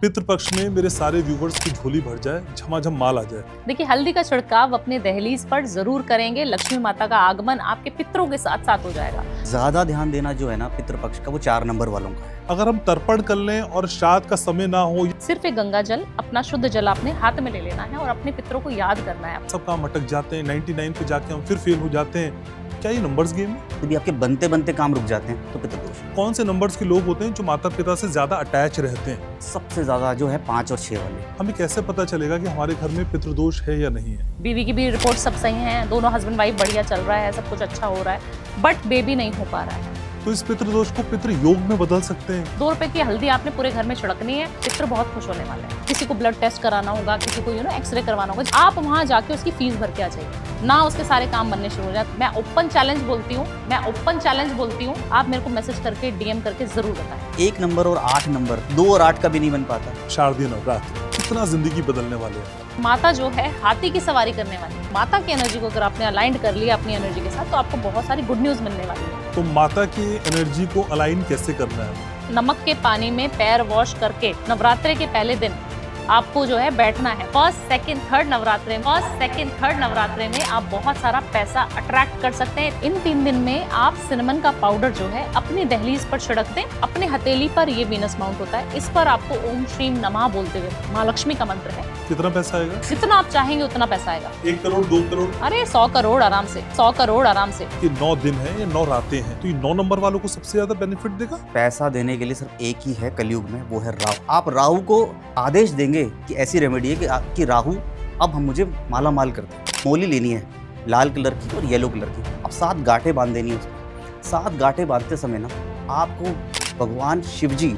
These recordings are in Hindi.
पितृपक्ष में मेरे सारे व्यूवर्स की झोली भर जाए, झमाझम माल आ जाए। देखिए, हल्दी का छिड़काव अपने दहलीज पर जरूर करेंगे। लक्ष्मी माता का आगमन आपके पितरों के साथ साथ हो जाएगा। ज्यादा ध्यान देना जो है ना पितृपक्ष का, वो 4 नंबर वालों का है। अगर हम तर्पण कर लें और श्राद्ध का समय ना हो, सिर्फ एक गंगा जल, अपना शुद्ध जल अपने हाथ में ले लेना है और अपने पितरों को याद करना है। सब काम अटक जाते हैं, 99 पे जाके हम फिर फेल हो जाते हैं। क्या ये नंबर्स गेम है? यदि आपके बनते बनते काम रुक जाते हैं तो पितृदोष है। कौन से नंबर्स के लोग होते हैं जो माता पिता से ज्यादा अटैच रहते हैं? सबसे ज्यादा जो है 5 और 6 वाले। हमें कैसे पता चलेगा कि हमारे घर में पितृदोष है या नहीं है? बीवी की भी रिपोर्ट सब सही है, दोनों हस्बैंड वाइफ बढ़िया चल रहा है, सब कुछ अच्छा हो रहा है, बट बेबी नहीं हो पा रहा है। तो इस पितृदोष को पितृ योग में बदल सकते हैं। 2 रुपए की हल्दी आपने पूरे घर में छिड़कनी है, पितर बहुत खुश होने वाले हैं। किसी को ब्लड टेस्ट कराना होगा, किसी को एक्सरे करवाना होगा, आप वहाँ जाके उसकी फीस भर के आ जाइए ना, उसके सारे काम बनने शुरू हो जाए। मैं ओपन चैलेंज बोलती हूँ, आप मेरे को मैसेज करके DM करके जरूर बताएं। 1 नंबर और 8 नंबर, 2 और 8 का भी नहीं बन पाता। शारदीय नवरात्र कितना जिंदगी बदलने वाले हैं। माता जो है हाथी की सवारी करने वाली है। माता की एनर्जी को अगर आपने अलाइंड कर लिया अपनी एनर्जी के साथ, तो आपको बहुत सारी गुड न्यूज मिलने वाली है। तो माता की एनर्जी को अलाइन कैसे करना है? नमक के पानी में पैर वॉश करके नवरात्रे के पहले दिन आपको जो है बैठना है। फर्स्ट सेकंड थर्ड नवरात्रे में आप बहुत सारा पैसा अट्रैक्ट कर सकते हैं। इन 3 दिन में आप सिनेमन का पाउडर जो है अपनी दहलीज पर छिड़क दें। अपने हथेली पर ये वीनस माउंट होता है, इस पर आपको ओम श्रीम नमः बोलते हुए, माँ लक्ष्मी का मंत्र है। कितना पैसा आएगा? जितना आप चाहेंगे उतना पैसा आएगा। 1 करोड़ 2 करोड़? अरे 100 करोड़ आराम से, 100 करोड़ आराम से। ये 9 दिन है या 9 रातें हैं, तो ये 9 नंबर वालों को सबसे ज्यादा बेनिफिट देगा। पैसा देने के लिए सिर्फ एक ही है कलयुग में, वो है राहु। आप राहु को आदेश देंगे कि ऐसी रेमेडी है कि राहु अब हम मुझे माला माल कर दे। मोली लेनी है लाल कलर की और येलो कलर की, अब 7 गांठें बांध देनी है उसमें। 7 गांठें बांधते समय ना आपको भगवान शिव जी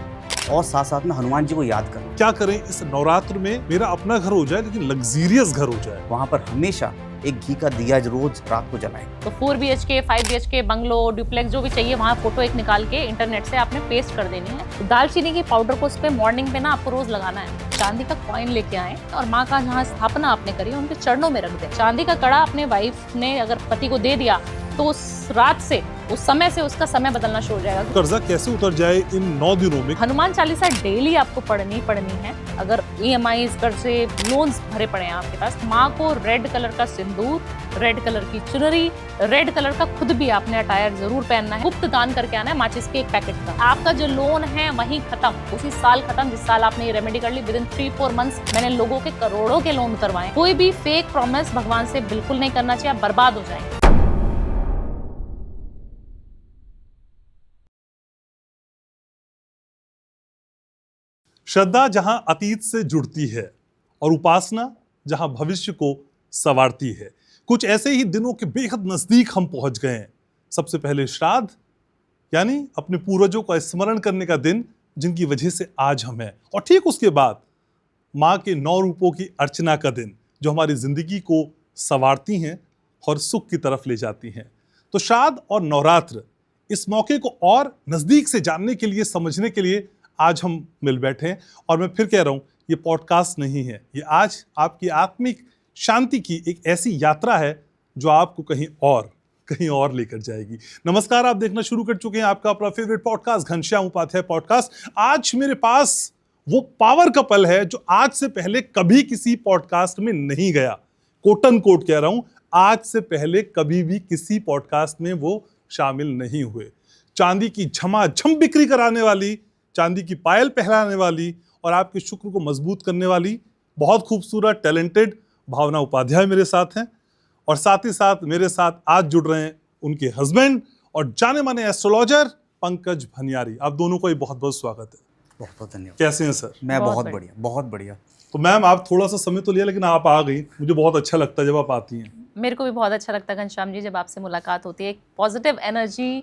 और साथ साथ में हनुमान जी को याद करना। क्या करें इस नवरात्र में मेरा अपना घर हो जाए लेकिन लग्जरियस घर हो जाए? वहाँ पर हमेशा एक घी का दिया रोज रात को जलाएं। तो 4 BHK 5 BHK बंगलो डुप्लेक्स जो भी चाहिए, वहाँ फोटो एक निकाल के इंटरनेट से आपने पेस्ट कर देनी है। दालचीनी की पाउडर को उस पे मॉर्निंग पे ना आपको रोज लगाना है। चांदी का कॉइन लेके आए और माँ का जहाँ स्थापना आपने करी है उनके चरणों में रख दे। चांदी का कड़ा अपने वाइफ ने अगर पति को दे दिया तो उस रात से, उस समय से उसका समय बदलना शुरू हो जाएगा। कर्जा कैसे उतर जाए इन 9 दिनों में? हनुमान चालीसा डेली आपको पढ़नी है। अगर EMIs कर से लोन्स भरे पड़े हैं आपके पास, माँ को रेड कलर का सिंदूर, रेड कलर की चुनरी, रेड कलर का खुद भी आपने अटायर जरूर पहनना है। गुप्त दान करके आना है माचिस के 1 पैकेट का। आपका जो लोन है वहीं खत्म, उसी साल खत्म जिस साल आपने ये रेमेडी कर ली। विदिन 3-4 मंथ्स मैंने लोगों के करोड़ों के लोन उतरवाए। कोई भी फेक प्रॉमिस भगवान से बिल्कुल नहीं करना चाहिए, आप बर्बाद हो जाएंगे। श्रद्धा जहां अतीत से जुड़ती है और उपासना जहां भविष्य को संवारती है, कुछ ऐसे ही दिनों के बेहद नजदीक हम पहुंच गए हैं। सबसे पहले श्राद्ध, यानी अपने पूर्वजों का स्मरण करने का दिन, जिनकी वजह से आज हम हैं। और ठीक उसके बाद माँ के 9 रूपों की अर्चना का दिन, जो हमारी जिंदगी को संवारती हैं और सुख की तरफ ले जाती हैं। तो श्राद्ध और नवरात्र, इस मौके को और नजदीक से जानने के लिए, समझने के लिए आज हम मिल बैठे हैं। और मैं फिर कह रहा हूं, ये पॉडकास्ट नहीं है, ये आज आपकी आत्मिक शांति की एक ऐसी यात्रा है जो आपको कहीं और लेकर जाएगी। नमस्कार, आप देखना शुरू कर चुके हैं आपका अपना favourite podcast Ghanshyam Upadhyay podcast. आज मेरे पास वो पावर कपल है जो आज से पहले कभी किसी पॉडकास्ट में नहीं गया। कोटन कोट कह रहा हूं, आज से पहले कभी भी किसी पॉडकास्ट में वो शामिल नहीं हुए। चांदी की झमाझम बिक्री कराने वाली, चांदी की पायल पहनाने वाली और आपके शुक्र को मजबूत करने वाली बहुत खूबसूरत टैलेंटेड भावना उपाध्याय मेरे साथ हैं। और साथ ही साथ मेरे साथ आज जुड़ रहे हैं उनके हस्बैंड और जाने माने एस्ट्रोलॉजर पंकज भनियारी। आप दोनों को बहुत बहुत स्वागत है। बहुत बहुत धन्यवाद। कैसे हैं सर? मैं बहुत बढ़िया। तो मैम, आप थोड़ा सा समय तो लिया लेकिन आप आ गई, मुझे बहुत अच्छा लगता है जब आप आती हैं। मेरे को भी बहुत अच्छा लगता है घनश्याम जी, जब आपसे मुलाकात होती है। एक पॉजिटिव एनर्जी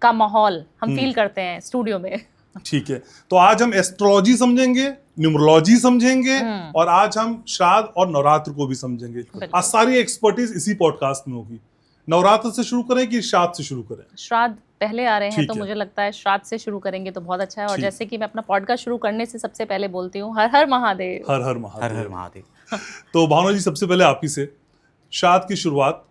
का माहौल हम फील करते हैं स्टूडियो में। ठीक है, तो आज हम एस्ट्रोलॉजी समझेंगे, न्यूमरोलॉजी समझेंगे और आज हम श्राद्ध और नवरात्र को भी समझेंगे। आज सारी एक्सपर्टीज इसी पॉडकास्ट में होगी। नवरात्र से शुरू करें कि श्राद्ध से शुरू करें? श्राद्ध पहले आ रहे हैं तो मुझे लगता है श्राद्ध से शुरू करेंगे तो बहुत अच्छा है। और जैसे कि मैं अपना पॉडकास्ट शुरू करने से सबसे पहले बोलती हूँ, हर हर महादेव। हर हर महादेव। तो भावना जी, सबसे पहले आप ही से श्राद्ध की शुरुआत।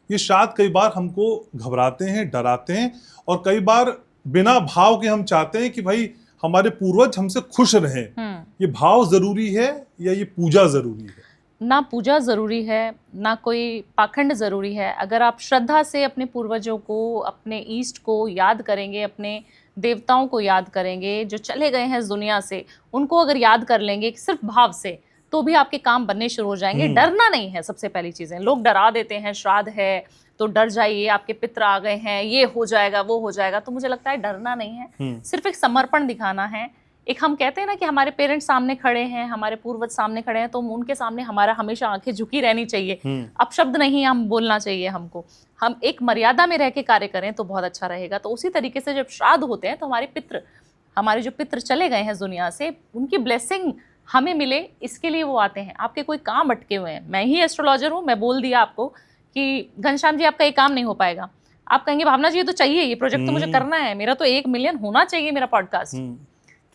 ये श्राद्ध कई बार हमको घबराते हैं, डराते हैं और कई बार बिना भाव के हम चाहते हैं कि भाई हमारे पूर्वज हमसे खुश रहें, ये भाव जरूरी है या ये पूजा जरूरी है? ना पूजा ज़रूरी है, ना कोई पाखंड ज़रूरी है। अगर आप श्रद्धा से अपने पूर्वजों को, अपने ईस्ट को याद करेंगे, अपने देवताओं को याद करेंगे, जो चले गए हैं इस दुनिया से, उनको अगर याद कर लेंगे सिर्फ भाव से, तो भी आपके काम बनने शुरू हो जाएंगे। डरना नहीं है, सबसे पहली चीज़ें। लोग डरा देते हैं, श्राद्ध है तो डर जाइए, आपके पितर आ गए हैं, ये हो जाएगा, वो हो जाएगा। तो मुझे लगता है डरना नहीं है, सिर्फ एक समर्पण दिखाना है। एक हम कहते हैं ना कि हमारे पेरेंट्स सामने खड़े हैं, हमारे पूर्वज सामने खड़े हैं, तो उनके सामने हमारा हमेशा आंखें झुकी रहनी चाहिए। अब शब्द नहीं हम बोलना चाहिए हमको, हम एक मर्यादा में रह के कार्य करें तो बहुत अच्छा रहेगा। तो उसी तरीके से जब श्राद्ध होते हैं तो हमारे जो पितृ चले गए हैं इस दुनिया से, उनकी ब्लेसिंग हमें मिले, इसके लिए वो आते हैं। आपके कोई काम अटके हुए हैं, मैं ही एस्ट्रोलॉजर हूँ, मैं बोल दिया आपको कि घनश्याम जी आपका ये काम नहीं हो पाएगा, आप कहेंगे भावना जी ये तो चाहिए, ये प्रोजेक्ट तो मुझे करना है, मेरा तो 1 मिलियन होना चाहिए मेरा पॉडकास्ट,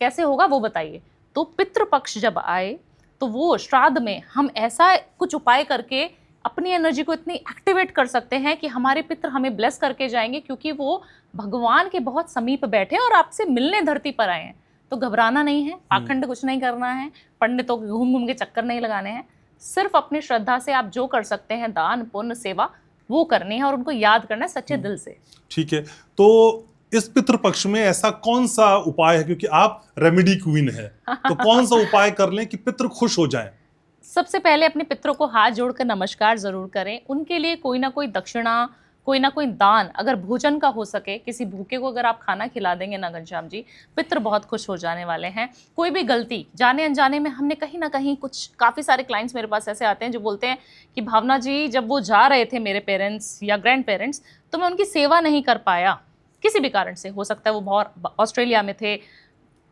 कैसे होगा वो बताइए। तो पितृपक्ष जब आए तो वो श्राद्ध में हम ऐसा कुछ उपाय करके अपनी एनर्जी को इतनी एक्टिवेट कर सकते हैं कि हमारे पितृ हमें ब्लेस करके जाएंगे, क्योंकि वो भगवान के बहुत समीप बैठे और आपसे मिलने धरती पर आए हैं। तो घबराना नहीं है, पाखंड कुछ नहीं करना है, पंडितों के घूम घूम के चक्कर नहीं लगाने हैं। सिर्फ अपनी श्रद्धा से आप जो कर सकते हैं, दान पुण्य सेवा, वो करनी है और उनको याद करना है सच्चे दिल से। ठीक है, तो इस पितृपक्ष में ऐसा कौन सा उपाय है, क्योंकि आप रेमेडी क्वीन है, तो कौन सा उपाय कर लें कि पितृ खुश हो जाएं? सबसे पहले अपने पितरों को हाथ जोड़कर नमस्कार जरूर करें। उनके लिए कोई ना कोई दक्षिणा, कोई ना कोई दान, अगर भोजन का हो सके, किसी भूखे को अगर आप खाना खिला देंगे ना घनश्याम जी, पितृ बहुत खुश हो जाने वाले हैं। कोई भी गलती जाने अनजाने में हमने कहीं ना कहीं, कुछ काफ़ी सारे क्लाइंट्स मेरे पास ऐसे आते हैं जो बोलते हैं कि भावना जी जब वो जा रहे थे मेरे पेरेंट्स या ग्रैंड पेरेंट्स, तो मैं उनकी सेवा नहीं कर पाया, किसी भी कारण से। हो सकता है वो बहुत ऑस्ट्रेलिया में थे,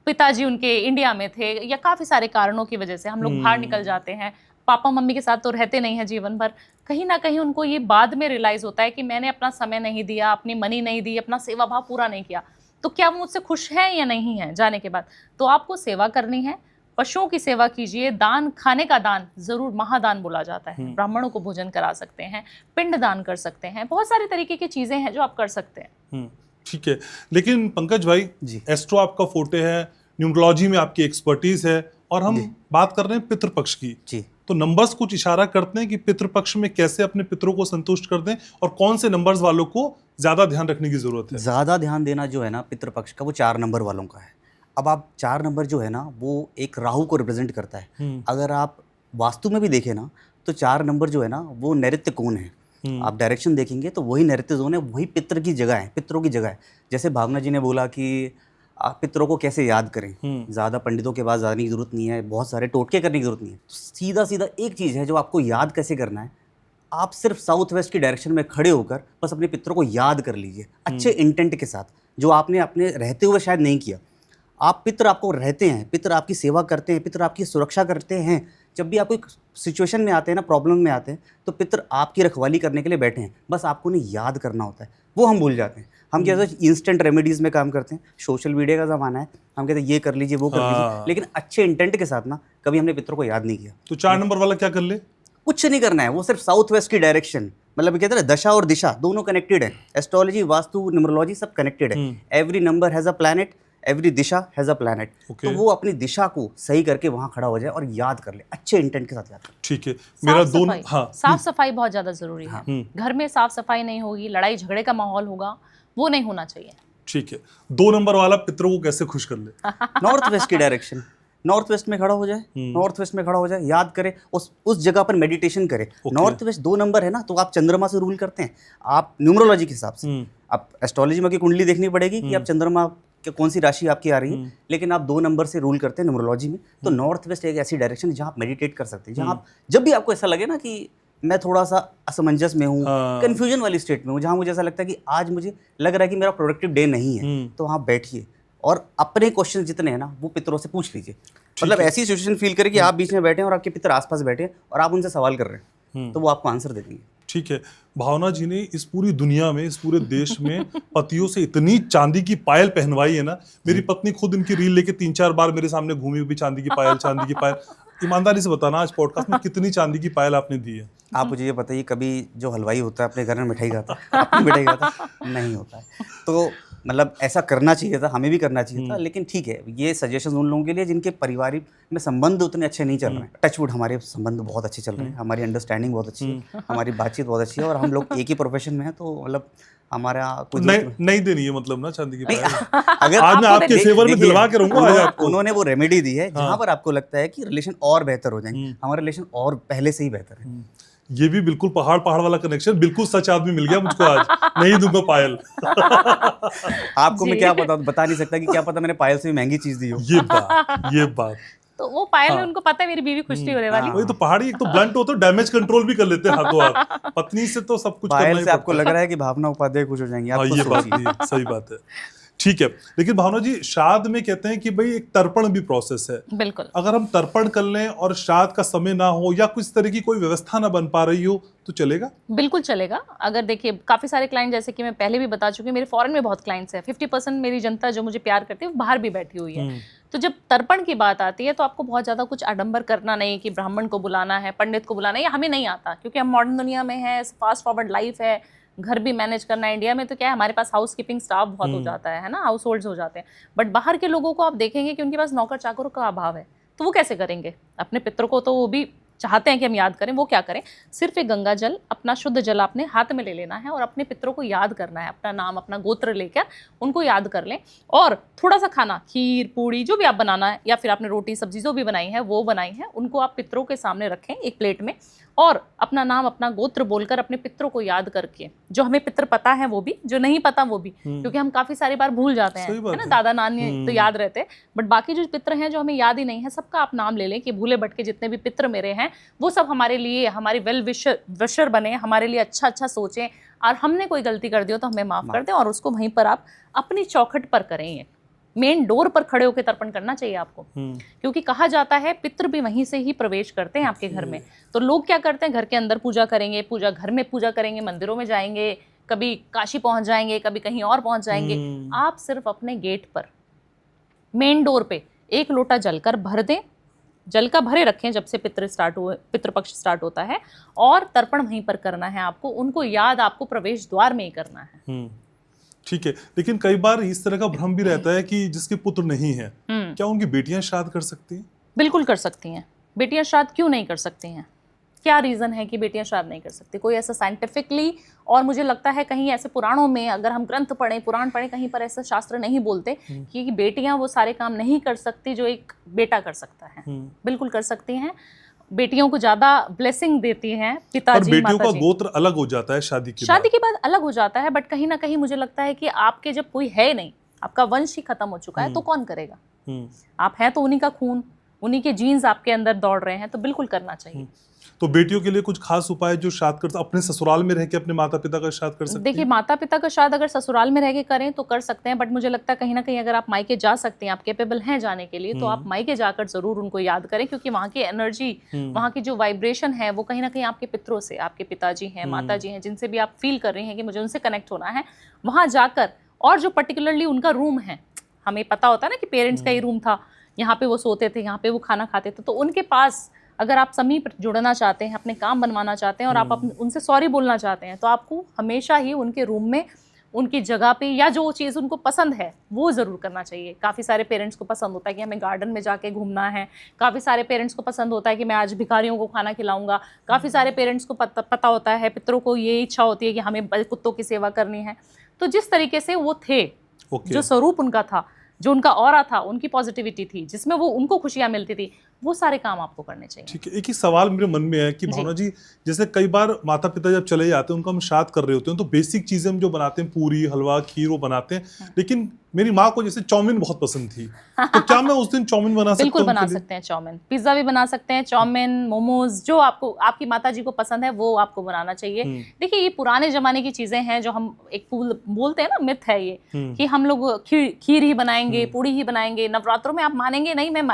पिताजी उनके इंडिया में थे, या काफ़ी सारे कारणों की वजह से हम लोग बाहर निकल जाते हैं, पापा मम्मी के साथ तो रहते नहीं हैं जीवन भर। कहीं ना कहीं उनको ये बाद में रियलाइज़ होता है कि मैंने अपना समय नहीं दिया, अपनी मनी नहीं दी, अपना सेवा भाव पूरा नहीं किया। तो क्या वो मुझसे खुश है या नहीं है जाने के बाद? तो आपको सेवा करनी है, पशुओं की सेवा कीजिए। दान, खाने का दान जरूर महादान बोला जाता है, ब्राह्मणों को भोजन करा सकते हैं, पिंड दान कर सकते हैं, बहुत सारी तरीके की चीज़ें हैं जो आप कर सकते हैं। ठीक है, लेकिन पंकज भाई जी, एस्ट्रो आपका फोटे है, न्यूमरोलॉजी में आपकी एक्सपर्टीज है, और हम बात कर रहे हैं पितृपक्ष की जी। तो नंबर्स कुछ इशारा करते हैं कि पितृपक्ष में कैसे अपने पितरों को संतुष्ट कर दें, और कौन से नंबर्स वालों को ज्यादा ध्यान रखने की जरूरत है? ज्यादा ध्यान देना जो है ना पितृपक्ष का, वो 4 नंबर वालों का है। अब आप 4 नंबर जो है ना, वो एक राहु को रिप्रेजेंट करता है। अगर आप वास्तु में भी देखें ना, तो 4 नंबर जो है ना, वो नैऋत्य कोण है। आप डायरेक्शन देखेंगे तो वही नैऋत्य जोन है, वही पितृ की जगह है, पितरों की जगह है। जैसे भावना जी ने बोला कि आप पितरों को कैसे याद करें, ज़्यादा पंडितों के पास जाने की जरूरत नहीं है, बहुत सारे टोटके करने की जरूरत नहीं है। तो सीधा सीधा एक चीज़ है जो आपको याद कैसे करना है, आप सिर्फ साउथ वेस्ट की डायरेक्शन में खड़े होकर बस अपने पितरों को याद कर लीजिए, अच्छे इंटेंट के साथ, जो आपने अपने रहते हुए शायद नहीं किया। आप पितर आपको रहते हैं, पितर आपकी सेवा करते हैं, पितर आपकी सुरक्षा करते हैं। जब भी आप कोई सिचुएशन में आते हैं ना, प्रॉब्लम में आते हैं, तो पितर आपकी रखवाली करने के लिए बैठे हैं, बस आपको उन्हें याद करना होता है। वो हम भूल जाते हैं। हम क्या इंस्टेंट रेमेडीज़ में काम करते हैं, सोशल मीडिया का ज़माना है, हम कहते हैं ये कर लीजिए, वो कर लीजिए, लेकिन अच्छे इंटेंट के साथ ना कभी हमने पितर को याद नहीं किया। तो 4 नंबर वाला क्या कर ले? कुछ नहीं करना है, वो सिर्फ साउथ वेस्ट की डायरेक्शन, मतलब कहते हैं दशा और दिशा दोनों कनेक्टेड है। एस्ट्रोलॉजी, वास्तु, न्यूमरोलॉजी सब कनेक्टेड है। Every number has a planet, every Disha has a planet. तो वो अपनी दिशा को सही करके वहाँ खड़ा हो जाए और याद कर ले, अच्छे इंटेंट के साथ याद कर। ठीक है, मेरा दोनों, हाँ, साफ सफाई बहुत ज़्यादा ज़रूरी है। घर में साफ सफाई नहीं होगी, लड़ाई झगड़े का माहौल होगा, वो नहीं होना चाहिए। ठीक है, 2 नंबर वाला पितरों को कैसे खुश कर ले? नॉर्थ वेस्ट की डायरेक्शन, नॉर्थ वेस्ट में खड़ा हो जाए, नॉर्थ वेस्ट में खड़ा हो जाए, याद करे, उस जगह पर मेडिटेशन करे। नॉर्थ वेस्ट 2 नंबर है ना, तो आप चंद्रमा से रूल करते हैं। आप न्यूमरोलॉजी के हिसाब से, आप एस्ट्रोलॉजी में की कुंडली देखनी पड़ेगी कि आप चंद्रमा कौन सी राशि आपकी आ रही है, लेकिन आप 2 नंबर से रूल करते हैं न्यूमरोलॉजी में। तो नॉर्थ वेस्ट एक ऐसी डायरेक्शन है जहाँ आप मेडिटेट कर सकते हैं, जहाँ आप जब भी आपको ऐसा लगे ना कि मैं थोड़ा सा असमंजस में हूँ, कंफ्यूजन वाली स्टेट में हूँ, जहाँ मुझे ऐसा लगता है कि आज मुझे लग रहा है कि मेरा प्रोडक्टिव डे नहीं है, तो वहाँ बैठिए और अपने क्वेश्चन जितने हैं ना वो पितरों से पूछ लीजिए। मतलब ऐसी सिचुएशन फील करें कि आप बीच में बैठे हैं और आपके पितर आसपास बैठे हैं और आप उनसे सवाल कर रहे हैं, तो वो आपको आंसर दे देंगे। ठीक है, भावना जी ने इस पूरी दुनिया में, इस पूरे देश में पतियों से इतनी चांदी की पायल पहनवाई है ना। मेरी पत्नी खुद इनकी रील लेके 3-4 बार मेरे सामने घूमी हुई, चांदी की पायल, चांदी की पायल। ईमानदारी से बताना, आज पॉडकास्ट में कितनी चांदी की पायल आपने दी है? आप मुझे ये बताइए, कभी जो हलवाई होता है अपने घर में मिठाई खाता है, अपनी मिठाई खाता नहीं होता है। तो मतलब ऐसा करना चाहिए था, हमें भी करना चाहिए था, लेकिन ठीक है, ये सजेशन उन लोगों के लिए जिनके पारिवारिक में संबंध उतने अच्छे नहीं चल रहे हैं। टचवुड हमारे संबंध बहुत अच्छे चल रहे हैं, हमारी अंडरस्टैंडिंग बहुत अच्छी है, हमारी बातचीत बहुत अच्छी है, और हम लोग एक ही प्रोफेशन में हैं, तो मतलब हमारा कोई नहीं देनी है मतलब ना चांदी की पायल। अगर आज मैं आपके फेवर में दिलवा के रहूंगा आज आपको। उन्होंने वो रेमेडी दी है जहां पर आपको लगता है कि रिलेशन और बेहतर हो जाएंगे, हमारा रिलेशन और पहले से ही बेहतर है। ये भी बिल्कुल पहाड़ वाला कनेक्शन, बिल्कुल सच आदमी मिल गया मुझको आज। नहीं दूंगा पायल। आपको मैं क्या बता नहीं सकता कि क्या पता मैंने पायल से भी महंगी चीज दी हो। ये बात तो वो पायल में उनको पता है मेरी बीवी खुश नहीं होने वाली। वही तो, पहाड़ी एक तो ब्लंट होता है, डैमेज कंट्रोल भी कर लेते हैं हाथों हाथ। पत्नी से तो सब कुछ करना ही पायल से आपको लग रहा है कि भावना उपाध्याय खुश हो जाएंगी, आप ये बात भी सही बात है। ठीक है, लेकिन भावना जी श्राद्ध में कहते हैं कि भाई एक तर्पण भी प्रोसेस है। बिल्कुल। अगर हम तर्पण कर लें और श्राद्ध का समय ना हो या कुछ तरह की कोई व्यवस्था ना बन पा रही हो तो चलेगा? बिल्कुल चलेगा। अगर देखिए काफी सारे क्लाइंट, जैसे कि मैं पहले भी बता चुकी हूँ, मेरे फॉरेन में बहुत क्लाइंट्स हैं। 50% मेरी जनता जो मुझे प्यार करती है वो बाहर भी बैठी हुई है। तो जब तर्पण की बात आती है तो आपको बहुत ज्यादा कुछ आडंबर करना नहीं कि ब्राह्मण को बुलाना है, पंडित को बुलाना है, ये हमें नहीं आता, क्योंकि हम मॉडर्न दुनिया में है, फास्ट फॉरवर्ड लाइफ है, घर भी मैनेज करना है। इंडिया में तो क्या है, हमारे पास हाउस कीपिंग स्टाफ बहुत हो जाता है ना, हाउस होल्ड्स हो जाते हैं। बट बाहर के लोगों को आप देखेंगे कि उनके पास नौकर चाकरों का अभाव है, तो वो कैसे करेंगे अपने पितरों को? तो वो भी चाहते हैं कि हम याद करें, वो क्या करें, सिर्फ एक गंगा जल, अपना शुद्ध जल अपने हाथ में ले लेना है और अपने पितरों को याद करना है, अपना नाम, अपना गोत्र लेकर उनको याद कर लें। और थोड़ा सा खाना, खीर पूड़ी जो भी आप बनाना है, या फिर आपने रोटी सब्जी जो भी बनाई है वो बनाई है, उनको आप पितरों के सामने रखें एक प्लेट में, और अपना नाम, अपना गोत्र बोलकर अपने पितरों को याद करके, जो हमें पितर पता है वो भी, जो नहीं पता वो भी, क्योंकि हम काफी सारी बार भूल जाते हैं, है ना, दादा नानी तो याद रहते हैं, बट बाकी जो पितर हैं जो हमें याद ही नहीं है, सबका आप नाम ले लें कि भूले भटके जितने भी पितर मेरे हैं वो सब हमारे लिए, हमारी वेल विशर बने, हमारे लिए अच्छा अच्छा सोचें, और हमने कोई गलती कर दी हो तो हमें माफ कर दें। और उसको वहीं पर आप अपनी चौखट पर करें, मेन डोर पर खड़े होकर तर्पण करना चाहिए आपको, क्योंकि कहा जाता है पितृ भी वहीं से ही प्रवेश करते हैं आपके घर में। तो लोग क्या करते हैं, घर के अंदर पूजा करेंगे, पूजा घर में पूजा करेंगे, मंदिरों में जाएंगे, कभी काशी पहुंच जाएंगे, कभी कहीं और पहुंच जाएंगे। आप सिर्फ अपने गेट पर, मेन डोर पे एक लोटा जल कर भर दें, जल का भरे रखें जब से पितृपक्ष स्टार्ट होता है, और तर्पण वहीं पर करना है आपको, उनको याद आपको प्रवेश द्वार में ही करना है। ठीक है, लेकिन कई बार इस तरह का भ्रम भी रहता है कि जिसके पुत्र नहीं है, क्या उनकी बेटियां श्राद्ध कर सकती हैं? बिल्कुल कर सकती हैं। बेटियां श्राद्ध क्यों नहीं कर सकती हैं? क्या रीज़न है कि बेटियां श्राद्ध नहीं कर सकती? कोई ऐसा साइंटिफिकली, और मुझे लगता है कहीं ऐसे पुराणों में, अगर हम ग्रंथ पढ़ें, पुराण पढ़ें, कहीं पर ऐसा शास्त्र नहीं बोलते कि बेटियां वो सारे काम नहीं कर सकती जो एक बेटा कर सकता है। बिल्कुल कर सकती हैं। बेटियों को ज्यादा ब्लेसिंग देती हैं पिताजी, बेटियों का गोत्र अलग हो जाता है शादी के बाद अलग हो जाता है, बट कहीं ना कहीं मुझे लगता है कि आपके जब कोई है नहीं, आपका वंश ही खत्म हो चुका है, तो कौन करेगा? आप हैं तो उन्हीं का खून, उन्हीं के जीन्स आपके अंदर दौड़ रहे हैं, तो बिल्कुल करना चाहिए। तो बेटियों के लिए कुछ खास उपाय जो श्राद्ध करते, अपने ससुराल में रह के अपने माता पिता का श्राद्ध कर सकते हैं? देखिए, माता पिता का श्राद्ध अगर ससुराल में रह के करें तो कर सकते हैं, बट मुझे लगता है कहीं ना कहीं अगर आप मायके जा सकते हैं, आप कैपेबल हैं जाने के लिए, तो आप मायके जाकर जरूर उनको याद करें, क्योंकि वहाँ की एनर्जी, वहाँ की जो वाइब्रेशन है वो कहीं ना कहीं आपके पितरों से, आपके पिताजी हैं, माता जी हैं, जिनसे भी आप फील कर रही हैं कि मुझे उनसे कनेक्ट होना है, वहाँ जाकर, और जो पर्टिकुलरली उनका रूम है, हमें पता होता है ना कि पेरेंट्स का ही रूम था, यहाँ पे वो सोते थे, यहाँ पे वो खाना खाते थे, तो उनके पास अगर आप समीप जुड़ना चाहते हैं, अपने काम बनवाना चाहते हैं, और आप उनसे सॉरी बोलना चाहते हैं, तो आपको हमेशा ही उनके रूम में, उनकी जगह पे, या जो चीज़ उनको पसंद है वो ज़रूर करना चाहिए। काफ़ी सारे पेरेंट्स को पसंद होता है कि हमें गार्डन में जाके घूमना है, काफ़ी सारे पेरेंट्स को पसंद होता है कि मैं आज भिखारियों को खाना खिलाऊंगा, काफ़ी सारे पेरेंट्स को पता होता है, पितरों को ये इच्छा होती है कि हमें कुत्तों की सेवा करनी है। तो जिस तरीके से वो थे, जो स्वरूप उनका था, जो उनका ऑरा था, उनकी पॉजिटिविटी थी, जिसमें वो उनको खुशियां मिलती थी, वो सारे काम आपको करने चाहिए। ठीक है, एक ही सवाल मेरे मन में है कि भावना जी, जैसे कई बार माता पिता जब चले जाते हैं, उनका हम श्राद्ध कर रहे होते हैं, तो बेसिक चीजें हम जो बनाते हैं, पूरी, हलवा, खीर, वो बनाते हैं, लेकिन मेरी माँ को जैसे चाउमीन बहुत पसंद थी, तो क्या मैं उस दिन चाउमीन बना सकता हूँ? बिल्कुल बना सकते हैं चाउमीन, पिज्जा भी बना सकते हैं, चाउमीन, मोमोज, जो आपको, आपकी माताजी को पसंद है वो आपको बनाना चाहिए। देखिए, ये पुराने जमाने की चीजें हैं, जो हम एक बोलते हैं ना, मिथ है ये, कि हम लोग खीर ही बनाएंगे, पूड़ी ही बनाएंगे। नवरात्रों में आप मानेंगे नहीं, मैं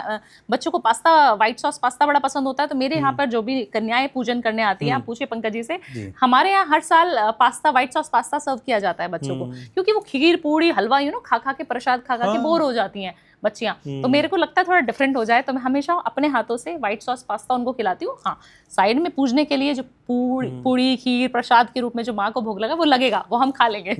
बच्चों को पास्ता, व्हाइट सॉस पास्ता बड़ा पसंद होता है, तो मेरे यहाँ पर जो भी कन्याएं पूजन करने आती है, आप पूछिए पंकज जी से, हमारे यहाँ हर साल पास्ता, व्हाइट सॉस पास्ता सर्व किया जाता है बच्चों को, क्योंकि वो खीर पूड़ी हलवा खा के, प्रसाद खा के बोर हो जाती हैं। बच्चियां, तो मेरे को लगता है थोड़ा डिफरेंट हो जाए, तो मैं हमेशा अपने हाथों से व्हाइट सॉस पास्ता उनको खिलाती हूँ। हाँ, साइड में पूजने के लिए जो पूड़ी खीर प्रसाद के रूप में जो माँ को भोग लगा वो लगेगा, वो हम खा लेंगे,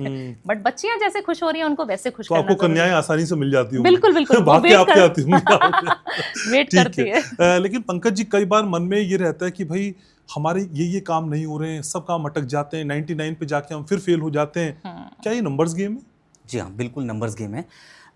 बट बच्चियां जैसे खुश हो रही हैं उनको वैसे खुश तो करना आपको जरूरी कन्याएं है। आसानी से मिल जाती होंगी। बिल्कुल बिल्कुल, वो भाग के वेट आपके आती होंगी। वेट ठीक करती है। लेकिन पंकज जी, कई बार मन में ये रहता है कि भाई हमारे ये काम नहीं हो रहे हैं, सब काम अटक जाते हैं, 99 पे जाके हम फिर फेल हो जाते हैं। क्या ये नंबर्स गेम है? जी हाँ, बिल्कुल नंबर्स गेम है।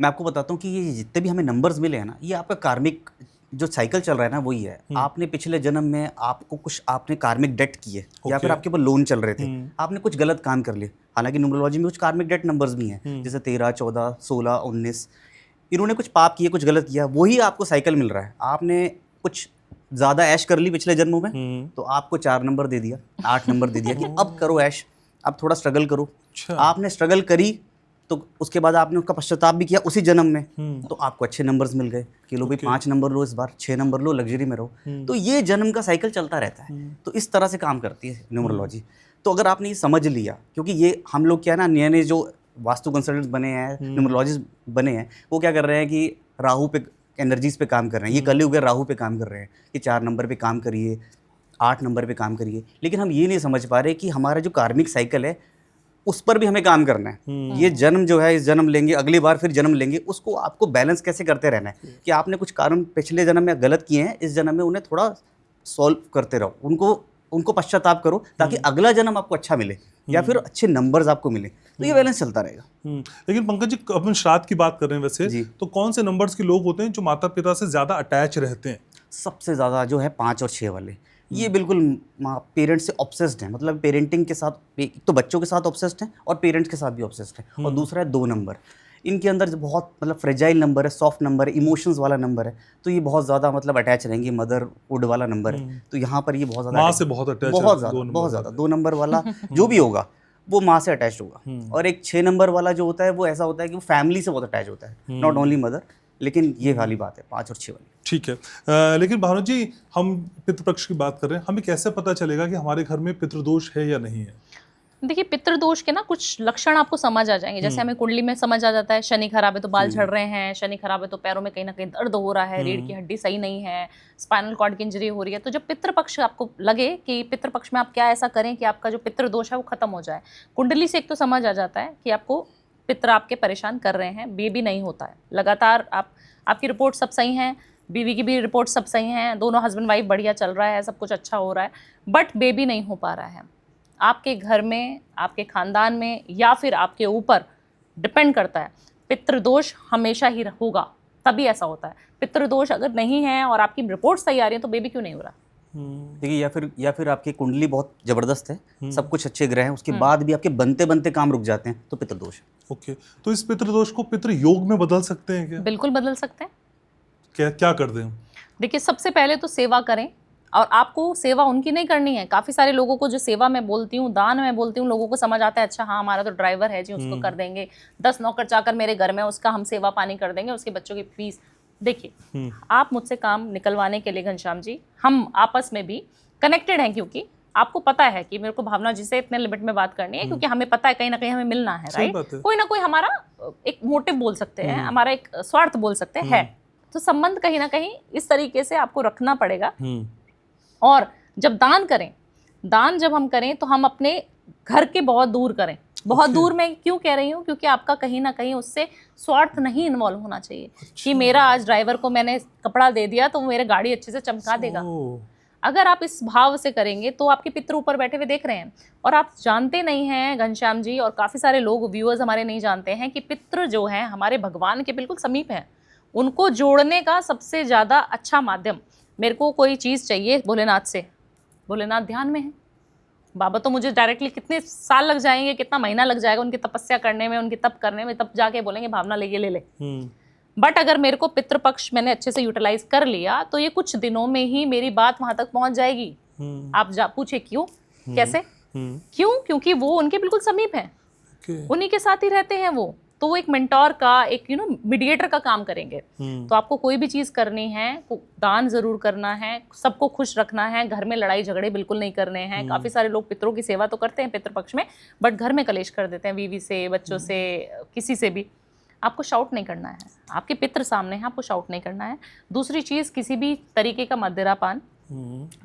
मैं आपको बताता हूँ कि ये जितने भी हमें नंबर्स मिले हैं ना, ये आपका कार्मिक जो साइकिल चल रहा है ना, वही है। आपने पिछले जन्म में आपको कुछ आपने कार्मिक डेट की है, या फिर आपके ऊपर लोन चल रहे थे, आपने कुछ गलत काम कर लिए। हालांकि न्यूमरोलॉजी में कुछ कार्मिक डेट नंबर्स भी हैं, जैसे 13, 14, 16, 19। इन्होंने कुछ पाप किए, कुछ गलत किया, वही आपको साइकिल मिल रहा है। आपने कुछ ज़्यादा ऐश कर ली पिछले जन्मों में, तो आपको 4 नंबर दे दिया, 8 नंबर दे दिया कि अब करो ऐश, अब थोड़ा स्ट्रगल करो। आपने स्ट्रगल करी तो उसके बाद आपने उसका पश्चाताप भी किया उसी जन्म में, तो आपको अच्छे नंबर्स मिल गए कि लो भाई 5 नंबर लो, इस बार 6 नंबर लो, लग्जरी में रहो। तो ये जन्म का साइकिल चलता रहता है। तो इस तरह से काम करती है न्यूमरोलॉजी। तो अगर आपने ये समझ लिया, क्योंकि ये हम लोग क्या है ना, नए नए जो वास्तु कंसल्टेंट्स बने हैं, न्यूमरोलॉजिस्ट बने हैं, वो क्या कर रहे हैं कि राहु पे एनर्जीज पे काम कर रहे हैं। ये कलयुग है, राहु पे काम कर रहे हैं कि 4 नंबर पे काम करिए, 8 नंबर पे काम करिए। लेकिन हम ये नहीं समझ पा रहे कि हमारा जो कार्मिक साइकिल है उस पर भी हमें काम करना है। ये जन्म जो है, इस जन्म लेंगे, अगली बार फिर जन्म लेंगे, उसको आपको बैलेंस कैसे करते रहना है कि आपने कुछ कारण पिछले जन्म में गलत किए हैं, इस जन्म में उन्हें थोड़ा सॉल्व करते रहो, उनको पश्चाताप करो, ताकि अगला जन्म आपको अच्छा मिले या फिर अच्छे नंबर्स आपको मिले। तो ये बैलेंस चलता रहेगा। लेकिन पंकज जी, अपन श्राद्ध की बात कर रहे हैं वैसे जी। तो कौन से नंबर्स के लोग होते हैं जो माता पिता से ज्यादा अटैच रहते हैं? सबसे ज़्यादा जो है 5 और 6 वाले, ये बिल्कुल पेरेंट्स से ऑब्सेस्ड हैं। मतलब पेरेंटिंग के साथ, एक तो बच्चों के साथ ऑब्सेस्ड हैं और पेरेंट्स के साथ भी ऑब्सेस्ड हैं। और दूसरा है 2 नंबर। इनके अंदर जो बहुत मतलब फ्रेजाइल नंबर है, सॉफ्ट नंबर है, इमोशंस वाला नंबर है, तो ये बहुत ज़्यादा मतलब अटैच रहेंगे। मदरहुड वाला नंबर है, तो यहाँ पर ये बहुत ज़्यादा माँ से बहुत अटैच, बहुत ज़्यादा 2 नंबर वाला जो भी होगा वो माँ से अटैच होगा। और एक 6 नंबर वाला जो होता है वो ऐसा होता है कि वो फैमिली से बहुत अटैच होता है, नॉट ओनली मदर। लेकिन ये वाली बात है 5 और 6 वाली। ठीक है। लेकिन भावना जी, हम पितृपक्ष की बात कर रहे हैं, हमें कैसे पता चलेगा कि हमारे घर में पितृदोष है या नहीं है? देखिए, पितृदोष के ना कुछ लक्षण आपको समझ आ जाएंगे। जैसे हमें कुंडली में समझ आ जाता है, शनि खराब है तो बाल झड़ रहे हैं, शनि खराब है तो पैरों में कहीं ना कहीं दर्द हो रहा है, रीढ़ की हड्डी सही नहीं है, स्पाइनल कॉर्ड की इंजरी हो रही है। तो जब पितृपक्ष आपको लगे कि पितृपक्ष में आप क्या ऐसा करें कि आपका जो पितृदोष है वो खत्म हो जाए, कुंडली से एक तो समझ आ जाता है कि आपको पितृ आपके परेशान कर रहे हैं, बेबी नहीं होता है लगातार, आपकी रिपोर्ट सब सही हैं, बीवी की भी रिपोर्ट सब सही हैं, दोनों हस्बैंड वाइफ बढ़िया चल रहा है, सब कुछ अच्छा हो रहा है, बट बेबी नहीं हो पा रहा है। आपके घर में, आपके खानदान में, या फिर आपके ऊपर डिपेंड करता है। पितृदोष हमेशा ही होगा, तभी ऐसा होता है। पितृदोष अगर नहीं है और आपकी रिपोर्ट सही आ रही है तो बेबी क्यों नहीं हो रहा? देखिए, या फिर आपकी कुंडली बहुत जबरदस्त है, सब कुछ अच्छे ग्रह हैं, उसके बाद भी आपके बनते बनते काम रुक जाते हैं, तो पितृदोष है। ओके, तो इस पितृदोष को पितृ योग में बदल सकते हैं क्या? बिल्कुल बदल सकते हैं। क्या कर दें? देखिए, सबसे पहले तो सेवा करें, और आपको सेवा उनकी नहीं करनी है। काफ़ी सारे लोगों को जो सेवा मैं बोलती हूँ, दान मैं बोलती हूँ, लोगों को समझ आता है अच्छा हाँ हमारा तो ड्राइवर है जी, उसको कर देंगे, 10 नौकर चाकर मेरे घर में, उसका हम सेवा पानी कर देंगे, उसके बच्चों की फीस। देखिए, आप मुझसे काम निकलवाने के लिए घनश्याम जी, हम आपस में भी कनेक्टेड हैं, क्योंकि आपको पता है कि मेरे को भावना जी से इतने लिमिट में बात करनी है, क्योंकि हमें पता है कहीं ना कहीं हमें मिलना है, राइट? कोई ना कोई हमारा एक मोटिव बोल सकते हैं, हमारा एक स्वार्थ बोल सकते हैं, तो संबंध कहीं ना कहीं इस तरीके से आपको रखना पड़ेगा। और जब दान जब हम करें तो हम अपने घर के बहुत दूर करें। बहुत दूर में क्यों कह रही हूँ, क्योंकि आपका कहीं ना कहीं उससे स्वार्थ नहीं इन्वॉल्व होना चाहिए। कि मेरा आज ड्राइवर को मैंने कपड़ा दे दिया तो वो मेरे गाड़ी अच्छे से चमका देगा। अगर आप इस भाव से करेंगे तो आपके पितृ ऊपर बैठे हुए देख रहे हैं, और आप जानते नहीं हैं घनश्याम जी, और काफ़ी सारे लोग व्यूअर्स हमारे नहीं जानते हैं कि पितृ जो हैं हमारे भगवान के बिल्कुल समीप हैं। उनको जोड़ने का सबसे ज़्यादा अच्छा माध्यम, मेरे को कोई चीज़ चाहिए भोलेनाथ से, भोलेनाथ ध्यान में है, बाबा तो मुझे डायरेक्टली कितने साल लग जाएंगे, कितना महीना लग जाएगा उनकी तपस्या करने में, उनकी तप करने में, तब जाके बोलेंगे भावना ले ले। बट अगर मेरे को पितृपक्ष मैंने अच्छे से यूटिलाइज कर लिया तो ये कुछ दिनों में ही मेरी बात वहां तक पहुंच जाएगी। आप पूछे क्यों, कैसे? क्यों? क्योंकि वो उनके बिल्कुल समीप हैं, उन्हीं के साथ ही रहते हैं वो। तो वो एक मेंटोर का, एक मीडिएटर का काम करेंगे। तो आपको कोई भी चीज़ करनी है, दान ज़रूर करना है, सबको खुश रखना है, घर में लड़ाई झगड़े बिल्कुल नहीं करने हैं। काफ़ी सारे लोग पितरों की सेवा तो करते हैं पितृपक्ष में, बट घर में कलेश कर देते हैं, बीवी से, बच्चों से, किसी से भी। आपको शाउट नहीं करना है, आपके पितर सामने हैं, आपको शाउट नहीं करना है। दूसरी चीज़, किसी भी तरीके का मदिरा पान,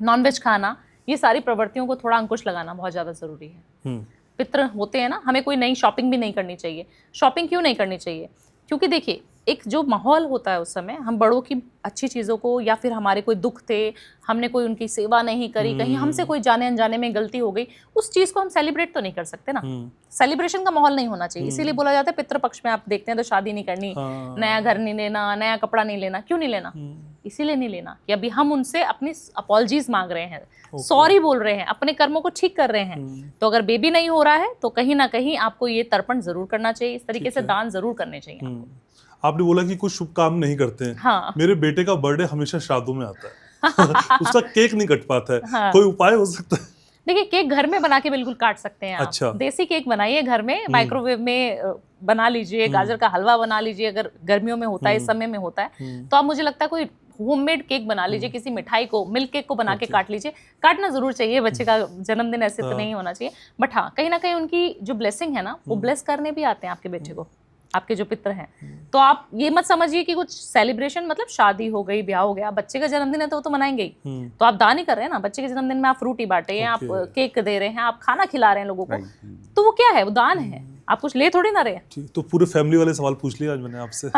नॉनवेज खाना, ये सारी प्रवृत्तियों को थोड़ा अंकुश लगाना बहुत ज़्यादा ज़रूरी है। पितर होते हैं ना, हमें कोई नई शॉपिंग भी नहीं करनी चाहिए। शॉपिंग क्यों नहीं करनी चाहिए? क्योंकि देखिए, एक जो माहौल होता है उस समय, हम बड़ों की अच्छी चीज़ों को, या फिर हमारे कोई दुख थे, हमने कोई उनकी सेवा नहीं करी, कहीं हमसे कोई जाने अनजाने में गलती हो गई, उस चीज़ को हम सेलिब्रेट तो नहीं कर सकते ना। सेलिब्रेशन का माहौल नहीं होना चाहिए। इसीलिए बोला जाता है पितृपक्ष में आप देखते हैं तो शादी नहीं करनी, नया घर नहीं लेना, नया कपड़ा नहीं लेना। क्यों नहीं लेना? इसीलिए नहीं लेना कि अभी हम उनसे अपनी अपॉलजीज मांग रहे हैं, सॉरी बोल रहे हैं, अपने कर्मों को ठीक कर रहे हैं। तो अगर बेबी नहीं हो रहा है तो कहीं ना कहीं आपको ये तर्पण जरूर करना चाहिए, इस तरीके से दान जरूर करने चाहिए आपको। आपने बोला कि कुछ शुभ काम नहीं करते हैं। हाँ। मेरे बेटे का बर्थडे हमेशा श्राद्धों में आता है। उसका केक नहीं कट पाता है। हाँ। कोई उपाय हो सकता है? देखिए, केक घर में बना के बिल्कुल काट सकते हैं आप। अच्छा। देसी केक बनाइए घर में, माइक्रोवेव में बना लीजिए, गाजर का हलवा बना लीजिए, अगर गर्मियों में होता है, इस समय में होता है तो आप, मुझे लगता है कोई होममेड केक बना लीजिए, किसी मिठाई को, मिल्क केक को बना के काट लीजिए। काटना जरूर चाहिए, बच्चे का जन्मदिन ऐसे तो नहीं होना चाहिए, बट हाँ, कहीं ना कहीं उनकी जो ब्लेसिंग है ना, वो ब्लेस करने भी आते हैं आपके बेटे को, आपके जो पितर हैं। तो आप ये मत समझिए कि कुछ सेलिब्रेशन मतलब शादी हो गई, ब्याह हो गया, बच्चे का जन्मदिन है तो वो तो मनाएंगे ही। तो आप दान ही कर रहे हैं ना, बच्चे के जन्मदिन में आप फ्रूटी बांटे हैं, आप केक दे रहे हैं, आप खाना खिला रहे हैं लोगों को, तो वो क्या है? वो दान है। आप कुछ ले थोड़ी ना रहे हैं। ठीक, तो पूरे फैमिली वाले सवाल पूछ लिए आज मैंने आपसे।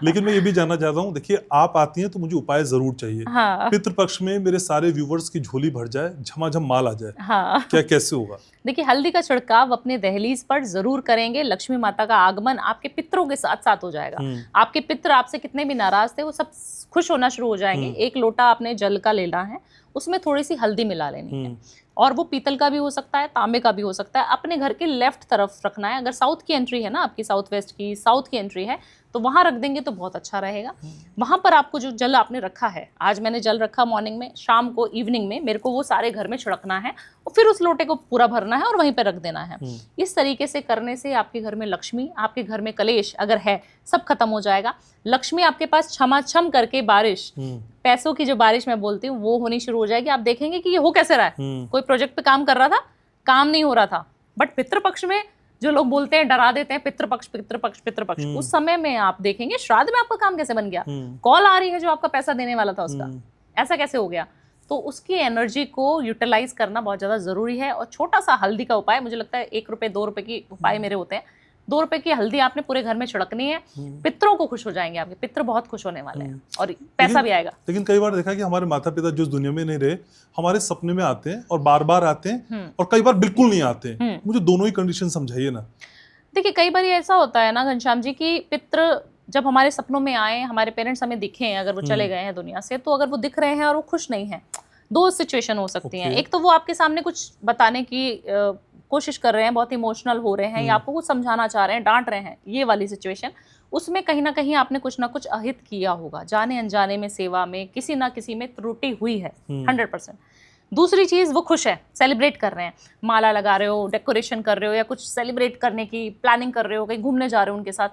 लेकिन मैं ये भी जानना चाहता हूँ, देखिए आप आती हैं तो मुझे उपाय जरूर चाहिए। हाँ। पितृपक्ष में मेरे सारे व्यूवर्स की झोली भर जाए, झमाझम माल आ जाए, हाँ। क्या कैसे होगा? देखिए, हल्दी का छिड़काव अपने दहलीज पर जरूर करेंगे। लक्ष्मी माता का आगमन आपके पितरों के साथ साथ हो जाएगा। आपके पितर आपसे कितने भी नाराज थे, वो सब खुश होना शुरू हो जाएंगे। एक लोटा आपने जल का लेना है, उसमें थोड़ी सी हल्दी मिला लेनी है, और वो पीतल का भी हो सकता है, तांबे का भी हो सकता है। अपने घर के लेफ्ट तरफ रखना है। अगर साउथ की एंट्री है ना, आपकी साउथ वेस्ट की, साउथ की एंट्री है, तो वहाँ रख देंगे तो बहुत अच्छा रहेगा। वहाँ पर आपको जो जल आपने रखा है, आज मैंने जल रखा मॉर्निंग में, शाम को, इवनिंग में, मेरे को वो सारे घर में छिड़कना है और फिर उस लोटे को पूरा भरना है और वहीं पर रख देना है। इस तरीके से करने से आपके घर में लक्ष्मी, आपके घर में कलेश अगर है, सब खत्म हो जाएगा। लक्ष्मी आपके पास छमाछम करके बारिश, पैसों की जो बारिश मैं बोलती हूँ, वो होनी शुरू हो जाएगी। आप देखेंगे कि ये हो कैसे रहा है। कोई प्रोजेक्ट पे काम कर रहा था, काम नहीं हो रहा था, बट पितृपक्ष में जो लोग बोलते हैं, डरा देते हैं, पितृपक्ष पितृपक्ष पितृपक्ष, उस समय में आप देखेंगे श्राद्ध में आपका काम कैसे बन गया। कॉल आ रही है जो आपका पैसा देने वाला था उसका, ऐसा कैसे हो गया। तो उसकी एनर्जी को यूटिलाइज करना बहुत ज़्यादा ज़रूरी है। और छोटा सा हल्दी का उपाय, मुझे लगता है 1 रुपये 2 रुपये की उपाय मेरे होते हैं। 2 रुपये की हल्दी आपने पूरे घर में छिड़कनी है। पितरों को खुश हो जाएंगे, आपके पितर बहुत खुश होने वाले हैं और पैसा भी आएगा। लेकिन कई बार देखा कि हमारे माता पिता जो इस दुनिया में नहीं रहे, हमारे सपने में आते हैं और बार बार आते हैं, और कई बार बिल्कुल नहीं आते हैं। मुझे दोनों ही कंडीशन समझाइए ना। देखिए, कई बार ऐसा होता है ना घनश्याम जी की पितर जब हमारे सपनों में आए, हमारे पेरेंट्स हमें दिखे हैं, अगर वो चले गए हैं दुनिया से, तो अगर वो दिख रहे हैं और वो खुश नहीं है, 2 सिचुएशन हो सकती हैं। एक तो वो आपके सामने कुछ बताने की कोशिश कर रहे हैं, बहुत इमोशनल हो रहे हैं, या आपको कुछ समझाना चाह रहे हैं, डांट रहे हैं, ये वाली सिचुएशन। उसमें कहीं ना कहीं आपने कुछ ना कुछ अहित किया होगा, जाने अनजाने में, सेवा में, किसी ना किसी में त्रुटि हुई है 100%। दूसरी चीज़, वो खुश है, सेलिब्रेट कर रहे हैं, माला लगा रहे हो, डेकोरेशन कर रहे हो, या कुछ सेलिब्रेट करने की प्लानिंग कर रहे हो, कहीं घूमने जा रहे हो उनके साथ,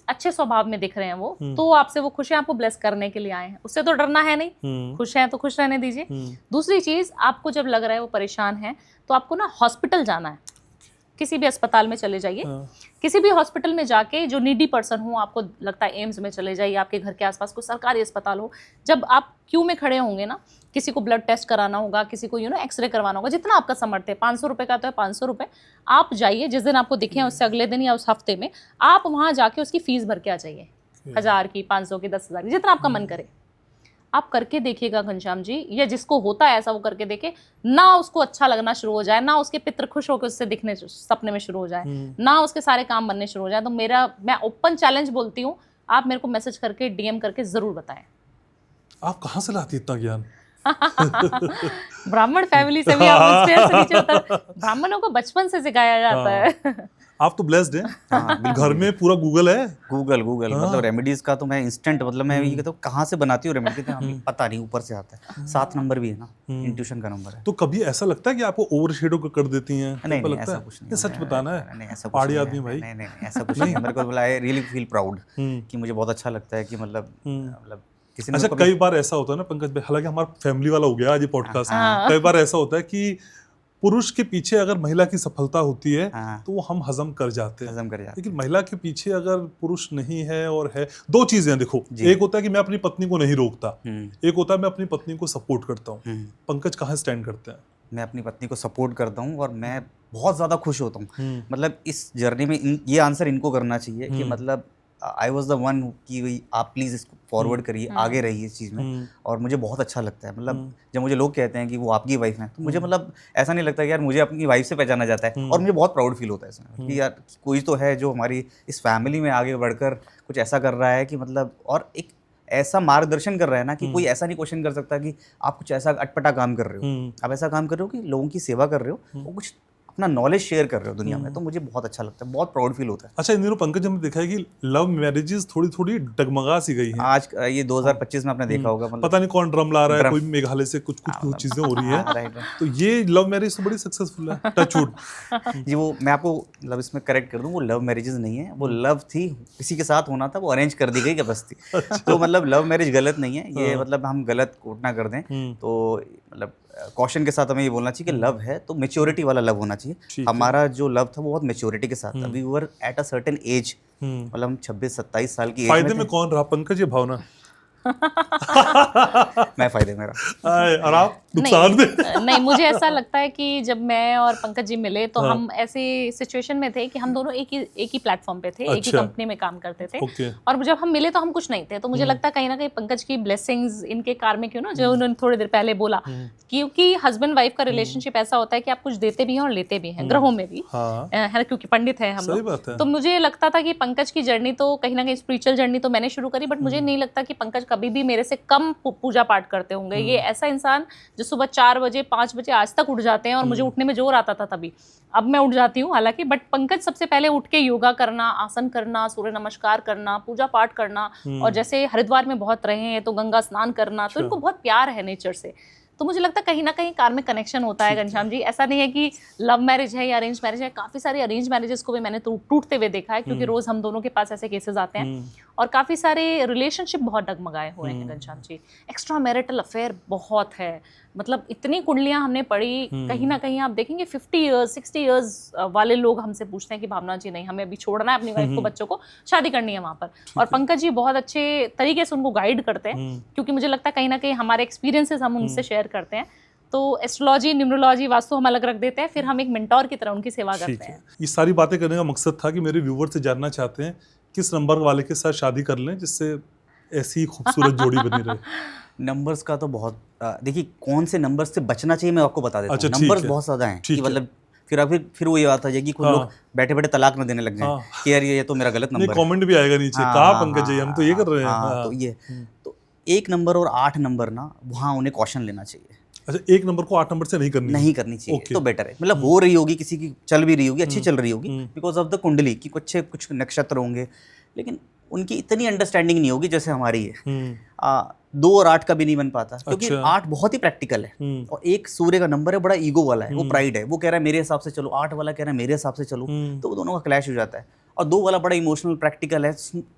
अच्छे स्वभाव में दिख रहे हैं वो, तो आपसे वो खुश हैं, आपको ब्लेस करने के लिए आए हैं। उससे तो डरना है नहीं, खुश हैं तो खुश रहने दीजिए। दूसरी चीज़, आपको जब लग रहा है वो परेशान है, तो आपको ना हॉस्पिटल जाना है, किसी भी अस्पताल में चले जाइए। किसी भी हॉस्पिटल में जाके, जो नीडी पर्सन हो, आपको लगता है एम्स में चले जाइए, आपके घर के आसपास कोई सरकारी अस्पताल हो, जब आप क्यू में खड़े होंगे ना, किसी को ब्लड टेस्ट कराना होगा, किसी को एक्सरे करवाना होगा, जितना आपका सामर्थ्य है, 500 रुपये का तो है 500 रुपये, आप जाइए, जिस दिन आपको दिखे हैं उससे अगले दिन या उस हफ्ते में आप वहाँ जाके उसकी फीस भर के आ जाइए, 1000 की, 500 की, 10,000 की, जितना आपका मन करे। आप करके देखिएगा घनश्याम जी, या जिसको होता है ऐसा वो करके देखे, ना उसको अच्छा लगना शुरू हो जाए, ना उसके पितर खुश होकर उससे दिखने सपने में शुरू हो जाए, ना उसके सारे काम बनने शुरू हो जाए, तो मैं ओपन चैलेंज बोलती हूँ, आप मेरे को मैसेज करके, डीएम करके जरूर बताएं। आप कहाँ से लाती इतना ज्ञान? ब्राह्मण फैमिली से भी आप इंस्पायर नीचे उतर, ब्राह्मणों को बचपन से सिखाया जाता है। आप तो ब्लेस्ड हैं। घर में पूरा गूगल है। गूगल मतलब रेमेडीज का तो मैं इंस्टेंट, मतलब मैं ये कहता हूँ कहाँ से बनाती हूँ रेमेडी, तो हमें पता नहीं, ऊपर से आता है। 7 नंबर भी है ना, इंट्यूशन का नंबर है। तो कभी ऐसा लगता है कि आपको ओवर शेडो कर देती हैं? नहीं, ऐसा कुछ नहीं, सच बताना है। नहीं, ऐसा पहाड़ी आदमी भाई। नहीं, ऐसा कुछ नहीं। मेरे को बोला, आई रियली फील प्राउड कि मुझे बहुत अच्छा लगता है कि मतलब किसी ने। अच्छा, कई बार ऐसा होता है ना पंकज भाई, हालांकि हमारा फैमिली वाला हो गया आज ये पॉडकास्ट, कई बार ऐसा होता है कि पुरुष के पीछे अगर महिला की सफलता होती है हाँ, तो वो हम हजम कर जाते हैं, हजम कर जाते लेकिन महिला के पीछे अगर पुरुष नहीं है और है, दो चीजें हैं देखो, जी। एक होता है कि मैं अपनी पत्नी को नहीं रोकता, हैं। एक होता है मैं अपनी पत्नी को सपोर्ट करता हूँ। पंकज कहाँ स्टैंड करते हैं? मैं अपनी पत्नी को सपोर्ट करता हूँ और मैं बहुत ज़्यादा खुश होता हूँ। हम्म, मतलब इस जर्नी में ये आंसर इनको करना चाहिए कि मतलब आई वॉज द वन कि आप प्लीज़ इसको फॉरवर्ड करिए, आगे रहिए इस चीज़ में। और मुझे बहुत अच्छा लगता है, मतलब जब मुझे लोग कहते हैं कि वो आपकी वाइफ है, तो मुझे मतलब ऐसा नहीं लगता कि यार मुझे अपनी वाइफ से पहचाना जाता है, और मुझे बहुत प्राउड फील होता है इसमें कि यार कोई तो है जो हमारी इस फैमिली में आगे बढ़कर कुछ ऐसा कर रहा है कि मतलब, और एक ऐसा मार्गदर्शन कर रहा है ना कि कोई ऐसा नहीं क्वेश्चन कर सकता कि आप कुछ ऐसा अटपटा काम कर रहे हो, आप ऐसा काम कर रहे हो कि लोगों की सेवा कर रहे हो और कुछ अपना नॉलेज शेयर कर रहे हो दुनिया में, तो मुझे बहुत अच्छा लगता है, बहुत प्राउड फील होता है। अच्छा इन दिनों पंकज हमने देखा है कि लव मैरिजेस थोड़ी थोड़ी डगमगा सी गई हैं। आज ये 2025 में आपने देखा होगा, मतलब पता नहीं कौन ड्रम ला रहा है, ड्रम। कोई मेघालय से कुछ चीजें हो रही हाँ, है, राइट। तो ये लव मैरिज तो बड़ी सक्सेसफुल है, टच वुड। जी, वो मैं आपको मतलब इसमें करेक्ट कर दूं, वो लव मैरिजेस नहीं है, वो लव थी, किसी के साथ होना था, वो अरेंज कर दी गई कि बस थी। तो मतलब लव मैरिज गलत नहीं है ये, मतलब हम गलत कोट ना कर दें, तो मतलब कॉशन के साथ हमें ये बोलना चाहिए कि लव है तो मेच्योरिटी वाला लव होना चाहिए। ठीक है। हमारा जो लव था वो बहुत मेच्योरिटी के साथ था, we were at a certain age, मतलब हम 26-27 साल की एज फायदे में में थे। कौन रहा, पंकज या भावना? मैं फायदे में रहा। आए, और आप नुकसान में? नहीं, मुझे ऐसा लगता है कि जब मैं और पंकज जी मिले तो हाँ। हम ऐसी सिचुएशन में थे कि हम दोनों एक ही प्लेटफॉर्म पे थे, एक ही अच्छा। कंपनी में काम करते थे, ओके। और जब हम मिले तो हम कुछ नहीं थे, तो मुझे लगता है कहीं ना कहीं पंकज की ब्लेसिंग्स इनके कार में, क्यों ना, जो उन्होंने थोड़ी देर पहले बोला, क्योंकि हस्बैंड वाइफ का रिलेशनशिप ऐसा होता है कि आप कुछ देते भी हैं और लेते भी हैं, ग्रहों में भी हाँ है ना, क्योंकि पंडित है हम सही लोग। बात है। तो मुझे लगता था कि पंकज की जर्नी तो कहीं ना कहीं स्पिरिचुअल जर्नी तो मैंने शुरू करी, बट मुझे नहीं लगता कि पंकज कभी भी मेरे से कम पूजा पाठ करते होंगे। ये ऐसा इंसान जो सुबह 4 बजे 5 बजे आज तक उठ जाते हैं, और मुझे उठने में जोर आता था तभी, अब मैं उठ जाती हूँ हालांकि, बट पंकज सबसे पहले उठ के योगा करना, आसन करना, सूर्य नमस्कार करना, पूजा पाठ करना, और जैसे हरिद्वार में बहुत रहे हैं तो गंगा स्नान करना, तो इनको बहुत प्यार है नेचर से। तो मुझे लगता है कहीं ना कहीं कार में कनेक्शन होता है घनश्याम जी। ऐसा नहीं है कि लव मैरिज है या अरेंज मैरिज है, काफ़ी सारे अरेंज मैरिजेस को भी मैंने टूटते हुए देखा है, क्योंकि रोज़ हम दोनों के पास ऐसे केसेस आते हैं, और काफ़ी सारे रिलेशनशिप बहुत डगमगाए हुए हैं Ghanshyam ji. Extra marital affair बहुत है, मतलब इतनी कुंडलियां हमने पढ़ी, कहीं ना कहीं आप देखेंगे 50 इयर्स 60 इयर्स वाले लोग हमसे पूछते हैं कि भावना जी नहीं, हमें अभी छोड़ना है अपनी वाइफ को, बच्चों को, शादी करनी है वहाँ पर। और पंकज जी बहुत अच्छे तरीके से उनको गाइड करते हैं, क्योंकि मुझे लगता है कहीं ना कहीं हमारे एक्सपीरियंसेस हम उनसे शेयर करते हैं। तो एस्ट्रोलॉजी, न्यूमरोलॉजी, वास्तु हम अलग रख देते हैं, फिर हम एक मेंटोर की तरह उनकी सेवा ठीक करते है। हैं। ये सारी बातें करने का मकसद था कि मेरे व्यूवर से जानना चाहते हैं किस नंबर वाले के साथ शादी कर लें जिससे ऐसी खूबसूरत जोड़ी बनी रहे। नंबर्स का तो बहुत देखिए, कौन से नंबर्स से बचना चाहिए मैं आपको बता देता अच्छा, हूँ। ठीक नंबर्स है। बहुत ज़्यादा हैं ठीक कि है। मतलब फिर वो ये बात आ जाएगी, कुछ हाँ। लोग बैठे बैठे तलाक ना देने लग जाएं हाँ। कि यार ये तो मेरा गलत नहीं, नंबर है। कमेंट भी आएगा नीचे, हाँ, कहा हाँ, पंकज जी हम तो ये कर रहे हैं। हाँ, तो ये तो 1 नंबर और 8 नंबर ना, वहाँ उन्हें कॉशन लेना चाहिए, अच्छा 1 नंबर को 8 नंबर से नहीं करनी है। नहीं करनी चाहिए, ओके। तो बेटर है। मतलब हो रही होगी, किसी की चल भी रही होगी, अच्छी चल रही होगी, बिकॉज ऑफ द कुंडली की कुछ नक्षत्र होंगे, लेकिन उनकी इतनी अंडरस्टैंडिंग नहीं होगी जैसे हमारी है। 2 और 8 का भी नहीं बन पाता, क्योंकि अच्छा। 8 बहुत ही प्रैक्टिकल है, और एक सूर्य का नंबर है, बड़ा ईगो वाला है, वो प्राइड है, वो कह रहा है मेरे हिसाब से चलो, 8 वाला कह रहा है मेरे हिसाब से चलो, तो वो दोनों का क्लैश हो जाता है। और 2 वाला बड़ा इमोशनल प्रैक्टिकल है,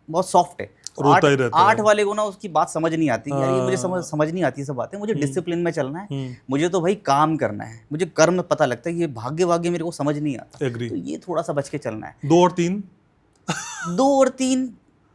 बहुत सॉफ्ट है, तो रोता ही रहता है। 8 वाले को ना उसकी बात समझ नहीं आती, यार ये मुझे समझ नहीं आती सब बातें, मुझे डिसिप्लिन में चलना है, मुझे तो भाई काम करना है, मुझे कर्म पता लगता है, ये भाग्य वाग्य मेरे को समझ नहीं आता, एग्री। तो ये थोड़ा सा बच के चलना है। 2 और 3 2 और 3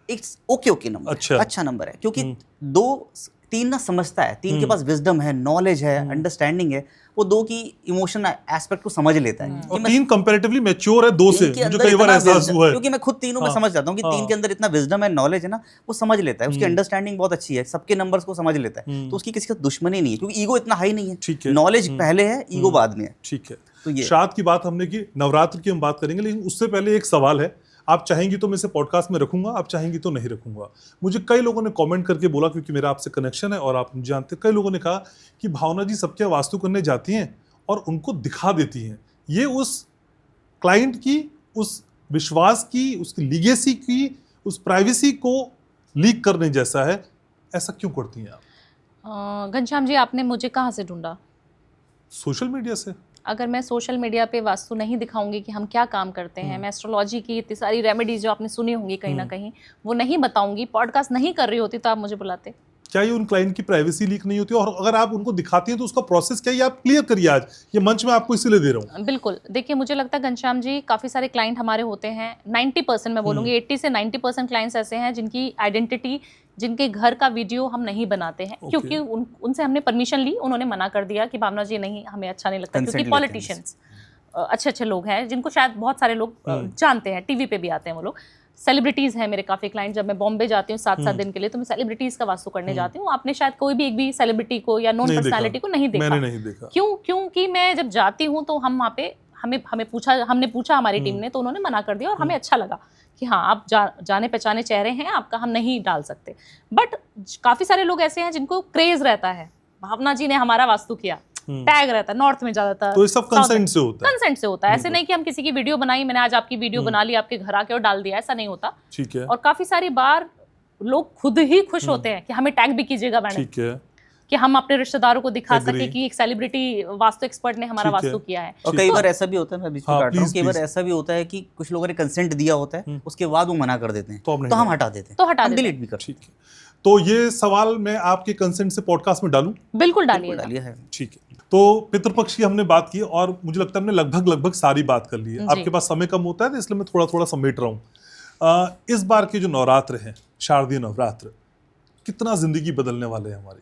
इट्स ओके नंबर, अच्छा नंबर है, क्योंकि 2-3 ना समझता है, 3 के पास विजडम है, नॉलेज है, अंडरस्टैंडिंग है, वो 2 की इमोशन एस्पेक्ट को समझ लेता है। और 3 कंपैरेटिवली मैच्योर है 2 से, तीन के मुझे अंदर कई बार इतना एहसास wisdom- हुआ है। क्योंकि मैं खुद तीनों में समझ जाता हूँ कि 3 के अंदर इतना विजडम है, नॉलेज है ना, वो समझ लेता है, उसकी अंडरस्टैंडिंग बहुत अच्छी है, सबके नंबर्स को समझ लेता है, तो उसकी किसी का दुश्मनी नहीं है, क्योंकि ईगो इतना हाई नहीं ठीक है, है। नॉलेज पहले है, ईगो बाद में है। ठीक है। तो ये श्राद्ध की बात हमने की, नवरात्र की हम बात करेंगे, लेकिन उससे पहले एक सवाल है, आप चाहेंगी तो मैं इसे पॉडकास्ट में रखूंगा, आप चाहेंगी तो नहीं रखूंगा। मुझे कई लोगों ने कमेंट करके बोला, क्योंकि मेरा आपसे कनेक्शन है और आप मुझे जानते हैं, कई लोगों ने कहा कि भावना जी सबके वास्तु करने जाती हैं और उनको दिखा देती हैं। ये उस क्लाइंट की, उस विश्वास की, उसकी लीगेसी की, उस प्राइवेसी को लीक करने जैसा है, ऐसा क्यों करती हैं आप? घनश्याम जी, आपने मुझे कहाँ से ढूंढा? सोशल मीडिया से। अगर मैं सोशल मीडिया पे वास्तु नहीं दिखाऊंगी कि हम क्या काम करते हैं, मैं एस्ट्रोलॉजी की इतनी सारी रेमेडीज जो आपने सुनी होंगी कहीं ना कहीं, वो नहीं बताऊंगी, पॉडकास्ट नहीं कर रही होती, तो आप मुझे बुलाते? क्या ये उन क्लाइंट की प्राइवेसी लीक नहीं होती? और अगर आप उनको दिखाती हैं तो उसका प्रोसेस क्या है, ये आप क्लियर करिए। आज ये मंच में आपको इसीलिए दे रहा हूँ। बिल्कुल, देखिए मुझे लगता है घनश्याम जी, काफ़ी सारे क्लाइंट हमारे होते हैं, 90% मैं बोलूँगी 80 से 90% क्लाइंट्स ऐसे हैं जिनकी आइडेंटिटी, जिनके घर का वीडियो हम नहीं बनाते हैं क्योंकि उनसे हमने परमिशन ली, उन्होंने मना कर दिया कि भावना जी नहीं, हमें अच्छा नहीं लगता, क्योंकि पॉलिटिशियंस अच्छे लोग हैं जिनको शायद बहुत सारे लोग जानते हैं, टीवी पे भी आते हैं वो लोग, सेलिब्रिटीज हैं मेरे काफी क्लाइंट। जब मैं बॉम्बे जाती हूँ 7-7 दिन के लिए तो मैं सेलिब्रिटीज का वास्तु करने जाती हूँ। आपने शायद कोई भी एक भी सेलिब्रिटी को या नॉन पर्सनालिटी को नहीं देखा। मैंने नहीं देखा। क्योंकि मैं जब जाती हूँ तो हम वहाँ पे हमने पूछा हमारी टीम ने, तो उन्होंने मना कर दिया और हमें अच्छा लगा कि हाँ आप जाने पहचाने चेहरे हैं, आपका हम नहीं डाल सकते। बट काफी सारे लोग ऐसे हैं जिनको क्रेज रहता है, भावना जी ने हमारा वास्तु किया, टैग रहता है नॉर्थ में ज्यादातर, तो ये सब कंसेंट से होता है। कंसेंट से होता है, ऐसे नहीं कि हम किसी की वीडियो बनाई, मैंने आज आपकी वीडियो बना ली, आपके घर आके और डाल दिया, ऐसा नहीं होता। ठीक है। और काफी सारी बार लोग खुद ही खुश होते हैं कि हमें टैग भी कीजिएगा मैडम, ठीक है, कि हम अपने रिश्तेदारों को दिखा सके कि एक सेलिब्रिटी वास्तु एक्सपर्ट ने हमारा वास्तु किया है। और कई बार ऐसा भी होता है, मैं बीच में काट रहा हूँ, कई बार ऐसा भी होता है कि कुछ लोगों ने कंसेंट दिया होता है, उसके बाद वो मना कर देते हैं, तो हम हटा देते हैं, तो हटा हम डिलीट भी करते हैं। ठीक है। तो ये सवाल मैं आपके कंसेंट से पॉडकास्ट में डालूं? बिल्कुल डालिए। ठीक है। तो पितृपक्ष की हमने बात की और मुझे लगता है हमने लगभग सारी बात कर ली है। आपके पास समय कम होता है तो इसलिए मैं थोड़ा समेट रहा हूँ। इस बार के जो नवरात्र हैं, शारदीय नवरात्र, कितना जिंदगी बदलने वाले हैं हमारी?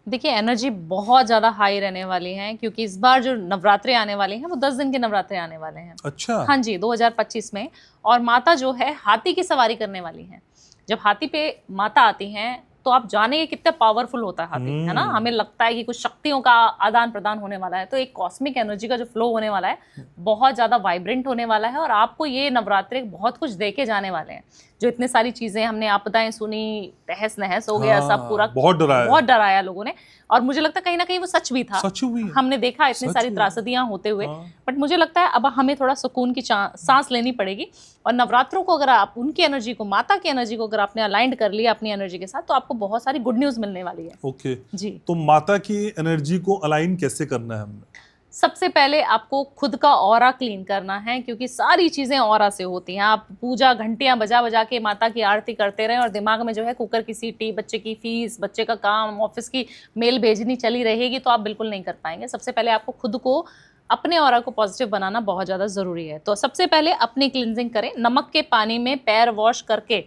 देखिए एनर्जी बहुत ज़्यादा हाई रहने वाली है, क्योंकि इस बार जो नवरात्रे आने वाले हैं वो 10 दिन के नवरात्रे आने वाले हैं। अच्छा। हाँ जी, 2025 में। और माता जो है हाथी की सवारी करने वाली है। जब हाथी पे माता आती हैं तो आप जाने कितना पावरफुल होता है हाथी, है ना। हमें लगता है कि कुछ शक्तियों का आदान प्रदान होने वाला है, तो एक कॉस्मिक एनर्जी का जो फ्लो होने वाला है बहुत ज़्यादा वाइब्रेंट होने वाला है। और आपको ये नवरात्रे बहुत कुछ दे के जाने वाले हैं। जो इतने सारी चीज़ें हमने आपदाएं सुनी, तहस नहस हो गया, सब पूरा बहुत डराया लोगों ने। और मुझे लगता है कहीं ना कहीं वो सच भी था, सच हुई है। हमने देखा इतनी सारी त्रासदियां होते हुए। बट मुझे लगता है अब हमें थोड़ा सुकून की सांस लेनी पड़ेगी। और नवरात्रों को अगर आप उनकी एनर्जी को, माता की एनर्जी को अगर आपने अलाइंड कर लिया अपनी एनर्जी के साथ, तो आपको बहुत सारी गुड न्यूज मिलने वाली है। ओके जी। तो माता की एनर्जी को अलाइन कैसे करना है हमने? सबसे पहले आपको खुद का ऑरा क्लीन करना है, क्योंकि सारी चीज़ें ऑरा से होती हैं। आप पूजा घंटियां बजा बजा के माता की आरती करते रहें और दिमाग में जो है कुकर की सीटी, बच्चे की फीस, बच्चे का काम, ऑफिस की मेल भेजनी चली रहेगी, तो आप बिल्कुल नहीं कर पाएंगे। सबसे पहले आपको खुद को, अपने ऑरा को पॉजिटिव बनाना बहुत ज़्यादा ज़रूरी है। तो सबसे पहले अपनी क्लिनजिंग करें। नमक के पानी में पैर वॉश करके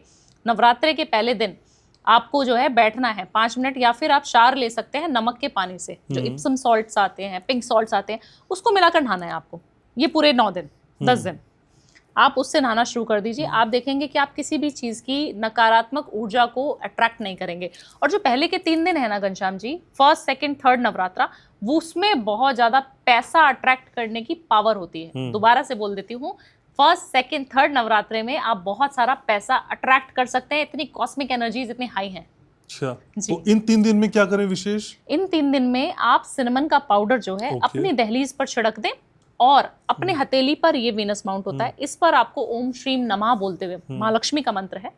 नवरात्रे के पहले दिन आपको जो है बैठना है 5 मिनट, या फिर आप शार ले सकते हैं नमक के पानी से। जो इप्सम सॉल्ट्स आते हैं, पिंक सॉल्ट्स आते हैं, उसको मिलाकर नहाना है आपको। ये पूरे 9 दिन 10 दिन आप उससे नहाना शुरू कर दीजिए। आप देखेंगे कि आप किसी भी चीज़ की नकारात्मक ऊर्जा को अट्रैक्ट नहीं करेंगे। और जो पहले के 3 दिन है ना Ghanshyam ji, 1st, 2nd, 3rd Navratra, वो उसमें बहुत ज़्यादा पैसा अट्रैक्ट करने की पावर होती है। दोबारा से बोल देती हूँ, 1st, 2nd, 3rd नवरात्रे में आप बहुत सारा पैसा अट्रैक्ट कर सकते हैं। इतनी कॉस्मिक एनर्जीज इतनी हाई हैं। अच्छा, तो इन 3 दिन में क्या करें विशेष? इन 3 दिन में आप सिनेमन का पाउडर जो है अपनी दहलीज पर छिड़क दें, और अपने हथेली पर, ये वीनस माउंट होता है, इस पर आपको ओम श्रीम नमः बोलते हुए, माँ लक्ष्मी का मंत्र है,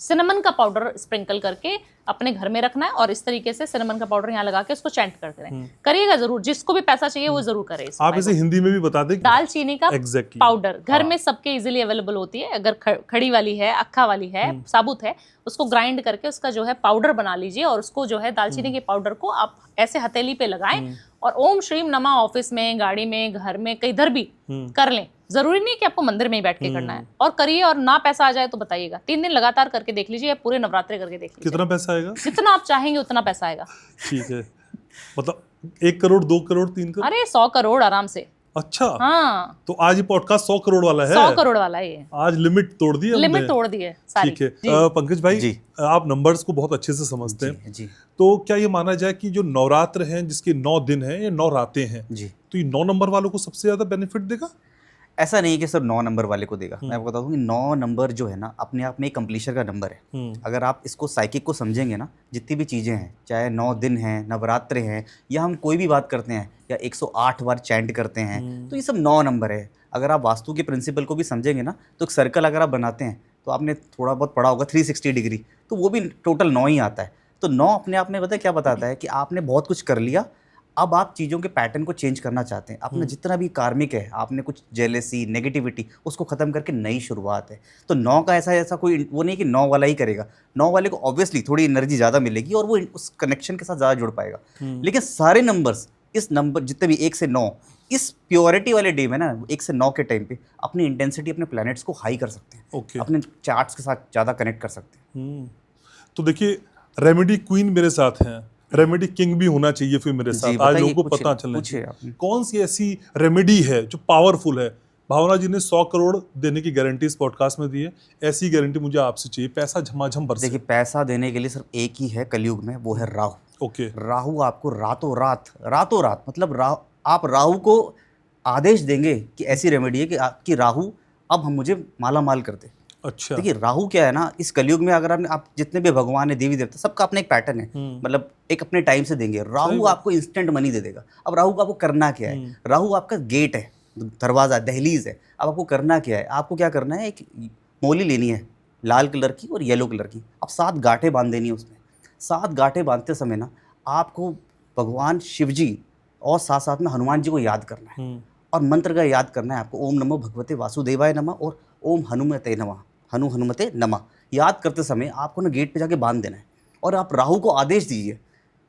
सिनेमन का पाउडर स्प्रिंकल करके अपने घर में रखना है। और इस तरीके से सिनेमन का पाउडर यहाँ लगा के उसको चैंट करते रहें। करिएगा जरूर, जिसको भी पैसा चाहिए वो जरूर करे। आप इसे हिंदी में भी बता दें। दालचीनी का पाउडर घर में सबके इजीली अवेलेबल होती है। अगर खड़ी वाली है, अक्खा वाली है, साबुत है, उसको ग्राइंड करके उसका जो है पाउडर बना लीजिए। और उसको जो है दालचीनी के पाउडर को आप ऐसे हथेली पे लगाएं और ओम श्रीम नमः ऑफिस में, गाड़ी में, घर में, किधर भी कर लें। जरूरी नहीं कि आपको मंदिर में ही बैठ के करना है। और करिए, और ना पैसा आ जाए तो बताइएगा। 3 दिन लगातार करके देख लीजिए, या पूरे नवरात्रे करके देख लीजिए। कितना पैसा आएगा? जितना आप चाहेंगे उतना पैसा आएगा। ठीक है, मतलब 1 करोड़, 2 करोड़, 3 करोड़? अरे 100 करोड़ आराम से। अच्छा, हाँ, तो आज ये पॉडकास्ट 100 करोड़ वाला है। 100 करोड़ वाला है ये। आज लिमिट तोड़ दी, लिमिट तोड़ दी है सारी। ठीक है। पंकज भाई जी, आप नंबर्स को बहुत अच्छे से समझते हैं जी। तो क्या ये माना जाए कि जो नवरात्र हैं, जिसके 9 दिन हैं या 9 रातें हैं जी, तो ये 9 नंबर वालों को सबसे ज्यादा बेनिफिट देगा? ऐसा नहीं कि सिर्फ 9 नंबर वाले को देगा। मैं आपको बताता हूँ कि 9 नंबर जो है ना, अपने आप में एक कंप्लीशन का नंबर है। अगर आप इसको साइकिक को समझेंगे ना, जितनी भी चीज़ें हैं, चाहे 9 दिन हैं, नवरात्रे हैं, या हम कोई भी बात करते हैं, या 108 बार चैंट करते हैं, तो ये सब 9 नंबर है। अगर आप वास्तु के प्रिंसिपल को भी समझेंगे ना, तो एक सर्कल अगर आप बनाते हैं, तो आपने थोड़ा बहुत पढ़ा होगा 360 डिग्री, तो वो भी टोटल 9 ही आता है। तो 9 अपने आप में पता है क्या बताता है कि आपने बहुत कुछ कर लिया, अब आप चीज़ों के पैटर्न को चेंज करना चाहते हैं, अपना जितना भी कार्मिक है, आपने कुछ जेलेसी नेगेटिविटी उसको ख़त्म करके नई शुरुआत है। तो 9 का ऐसा कोई वो नहीं कि 9 वाला ही करेगा। 9 वाले को ऑब्वियसली थोड़ी एनर्जी ज़्यादा मिलेगी और वो उस कनेक्शन के साथ ज़्यादा जुड़ पाएगा। लेकिन सारे नंबर्स, इस नंबर जितने भी 1 से 9, इस प्योरिटी वाले डे में ना 1 से 9 के टाइम पे अपनी इंटेंसिटी अपने प्लैनेट्स को हाई कर सकते हैं। ओके। अपने चार्ट्स के साथ ज़्यादा कनेक्ट कर सकते हैं। तो देखिए, रेमेडी क्वीन मेरे साथ हैं, रेमेडी किंग भी होना चाहिए फिर मेरे साथ। आज लोगों को पता चलना चाहिए कौन सी ऐसी रेमेडी है जो पावरफुल है। भावना जी ने 100 करोड़ देने की गारंटी इस पॉडकास्ट में दी है, ऐसी गारंटी मुझे आपसे चाहिए, पैसा झमाझम बरसे। देखिए, पैसा देने के लिए सिर्फ एक ही है कलयुग में, वो है राहु। ओके। राहु आपको रातों रात मतलब आप राहु को आदेश देंगे कि ऐसी रेमेडी है कि राहु अब हम मुझे माला माल कर दे। अच्छा। देखिए, राहु क्या है ना, इस कलयुग में अगर आप जितने भी भगवान है, देवी देवता, सबका अपना एक पैटर्न है। मतलब एक अपने टाइम से देंगे। राहु आपको इंस्टेंट मनी दे देगा। अब राहु को आपको करना क्या है? राहु आपका गेट है, दरवाजा, दहलीज है। अब आपको करना क्या है? आपको क्या करना है, एक मोली लेनी है लाल कलर की और येलो कलर की। अब 7 गांठें बांध देनी है उसमें। 7 गांठें बांधते समय ना आपको भगवान शिव जी और साथ साथ में हनुमान जी को याद करना है और मंत्र का याद करना है आपको। ओम नमो भगवते वासुदेवाय नमः और ओम हनुमते नमः, हनुमते नमः याद करते समय आपको ना गेट पे जाके बांध देना है। और आप राहु को आदेश दीजिए,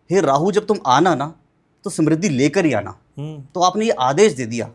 हे राहु जब तुम आना ना तो समृद्धि लेकर ही आना। तो आपने ये आदेश दे दिया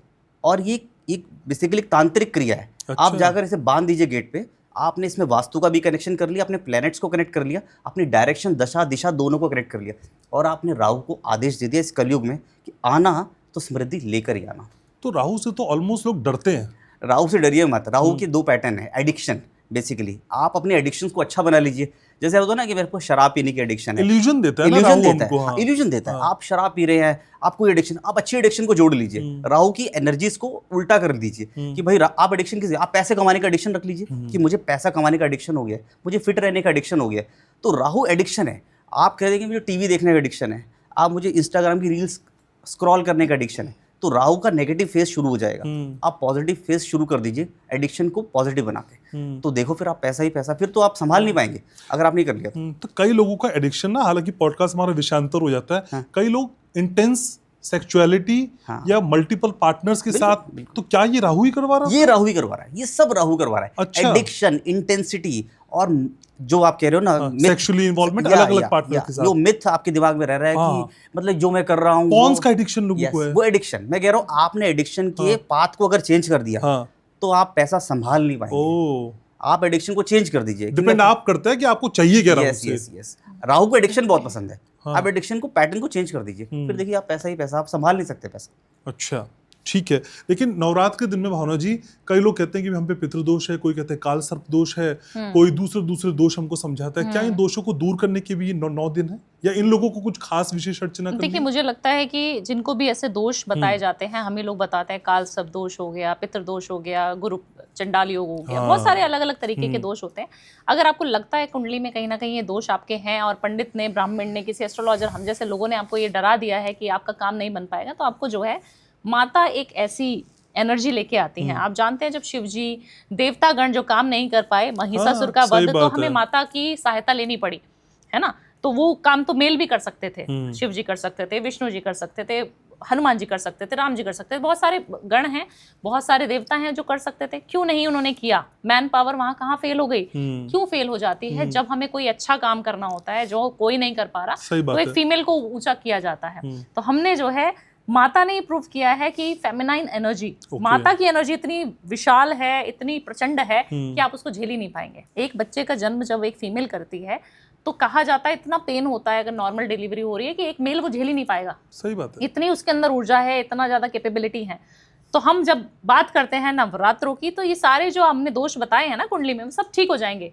और ये एक बेसिकली एक तांत्रिक क्रिया है। अच्छा। आप जाकर इसे बांध दीजिए गेट पे। आपने इसमें वास्तु का भी कनेक्शन कर लिया, अपने प्लैनेट्स को कनेक्ट कर लिया, अपनी डायरेक्शन, दशा, दिशा दोनों को कनेक्ट कर लिया और आपने राहु को आदेश दे दिया इस कलयुग में कि आना तो समृद्धि लेकर ही आना। तो राहु से तो ऑलमोस्ट लोग डरते हैं। राहु से डरिए मत। राहु के 2 पैटर्न है। एडिक्शन, बेसिकली आप अपने एडिक्शन को अच्छा बना लीजिए। जैसे होता है ना कि मेरे को शराब पीने की एडिक्शन है, इल्यूजन देता है ना इल्यूजन राहु देता हमको। है। हाँ। इल्यूजन देता है। आप शराब पी रहे हैं, आपको एडिक्शन, आप अच्छी एडिक्शन को जोड़ लीजिए। राहु की एनर्जीज को उल्टा कर दीजिए कि भाई आप एडिक्शन किसी, आप पैसे कमाने का एडिक्शन रख लीजिए कि मुझे पैसा कमाने का एडिक्शन हो गया, मुझे फिट रहने का एडिक्शन हो गया। तो राहु एडिक्शन है। आप कह देंगे मुझे टीवी देखने का एडिक्शन है, आप मुझे इंस्टाग्राम की रील्स स्क्रॉल करने का एडिक्शन है, तो राहु का नेगेटिव फेज शुरू हो जाएगा। आप पॉजिटिव फेज शुरू कर दीजिए एडिक्शन को पॉजिटिव बना के। तो देखो फिर आप पैसा ही पैसा, फिर तो आप संभाल नहीं पाएंगे अगर आप नहीं कर लिया तो कई लोगों का एडिक्शन ना, हालांकि पॉडकास्ट हमारा विषयांतर हो जाता है। हाँ। कई लोग इंटेंस सेक्सुअलिटी हाँ। या मल्टीपल पार्टनर्स के साथ, तो क्या ये राहु ही करवा रहा है? ये राहु ही करवा रहा है, ये सब राहु करवा रहा है। अच्छा। एडिक्शन, इंटेंसिटी और जो आप कह रहे हो ना सेक्सुअली इन्वॉल्वमेंट अलग अलग पार्टनर के साथ, जो मिथ आपके दिमाग में रह रहा है हाँ। कि मतलब जो मैं कर रहा हूँ कौन सा एडिक्शन लोगों को है? वो एडिक्शन। मैं कह रहा हूँ आपने एडिक्शन के पाथ को अगर चेंज कर दिया हाँ। तो आप पैसा संभाल नहीं पाएंगे। ओ, आप एडिक्शन को चेंज कर दीजिए। डिपेंड आप करते हैं कि आपको चाहिए क्या राहु यस से। Yes yes. राहु को एडिक्शन बहुत पसंद है। हाँ। आप एडिक्शन को, पैटर्न को चेंज कर दीजिए, फिर देखिए आप पैसा ही पैसा, आप संभाल नहीं सकते पैसा। अच्छा, ठीक है। लेकिन नवरात्र के दिन में भावना जी, कई लोग कहते हैं कि हम पे पितृदोष है, कोई कहते हैं काल सर्प दोष है, कोई दूसरे दोष हमको समझाता है। क्या इन दोषों को दूर करने के भी ये 9 दिन है, या इन लोगों को कुछ खास विशेष अर्चना करनी है? देखिए, मुझे लगता है कि जिनको भी ऐसे दोष बताए जाते हैं, हमें लोग बताते हैं काल सर्प दोष हो गया, पितृदोष हो गया, गुरु चंडाल योग हो गया, बहुत सारे अलग अलग तरीके के दोष होते हैं। अगर आपको लगता है कुंडली में कहीं ना कहीं ये दोष आपके हैं और पंडित ने, ब्राह्मण ने, किसी एस्ट्रोलॉजर, हम जैसे लोगों ने आपको ये डरा दिया है कि आपका काम नहीं बन पाएगा, तो आपको जो है माता एक ऐसी एनर्जी लेके आती हैं। आप जानते हैं जब शिव जी, देवतागण जो काम नहीं कर पाए, महिषासुर का सही वध, तो बात हमें है। माता की सहायता लेनी पड़ी, है ना। तो वो काम तो मेल भी कर सकते थे, शिव जी कर सकते थे, विष्णु जी कर सकते थे, हनुमान जी कर सकते थे, राम जी कर सकते थे, बहुत सारे गण हैं, बहुत सारे देवता हैं जो कर सकते थे। क्यों नहीं उन्होंने किया? मैन पावर वहां कहाँ फेल हो गई? क्यों फेल हो जाती है? जब हमें कोई अच्छा काम करना होता है जो कोई नहीं कर पा सही रहा, बात तो एक है। फीमेल को ऊंचा किया जाता है। तो हमने जो है, माता ने प्रूव किया है कि फेमिनाइन एनर्जी, माता की एनर्जी इतनी विशाल है, इतनी प्रचंड है कि आप उसको झेल ही नहीं पाएंगे। एक बच्चे का जन्म जब एक फीमेल करती है तो कहा जाता है इतना पेन होता है अगर नॉर्मल डिलीवरी हो रही है कि एक मेल वो झेल ही नहीं पाएगा। सही बात है। इतनी उसके अंदर ऊर्जा है, इतना ज्यादा कैपेबिलिटी है। तो हम जब बात करते हैं नवरात्रों की, तो ये सारे जो हमने दोष बताए हैं ना कुंडली में, सब ठीक हो जाएंगे।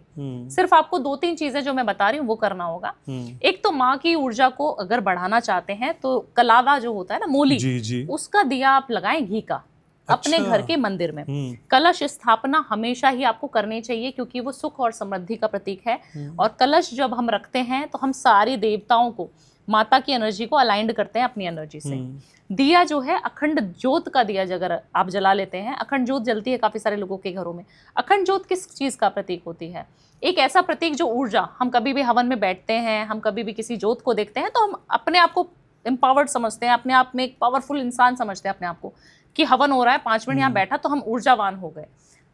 सिर्फ आपको 2-3 चीजें जो मैं बता रही हूँ वो करना होगा। एक तो माँ की ऊर्जा को अगर बढ़ाना चाहते हैं तो कलावा जो होता है ना, मूली, जी जी। उसका दिया आप लगाएं घी का अपने अच्छा। घर के मंदिर में। कलश स्थापना हमेशा ही आपको करनी चाहिए क्योंकि वो सुख और समृद्धि का प्रतीक है। और कलश जब हम रखते हैं तो हम सारे देवताओं को, माता की एनर्जी को अलाइंड करते हैं अपनी एनर्जी से। दिया जो है, अखंड ज्योत का दिया अगर आप जला लेते हैं, अखंड ज्योत जलती है काफी सारे लोगों के घरों में। अखंड ज्योत किस चीज का प्रतीक होती है? एक ऐसा प्रतीक जो ऊर्जा, हम कभी भी हवन में बैठते हैं, हम कभी भी किसी ज्योत को देखते हैं तो हम अपने आप को एम्पावर्ड समझते हैं, अपने आप में एक पावरफुल इंसान समझते हैं अपने आप को, कि हवन हो रहा है 5 मिनट यहाँ बैठा तो हम ऊर्जावान हो गए।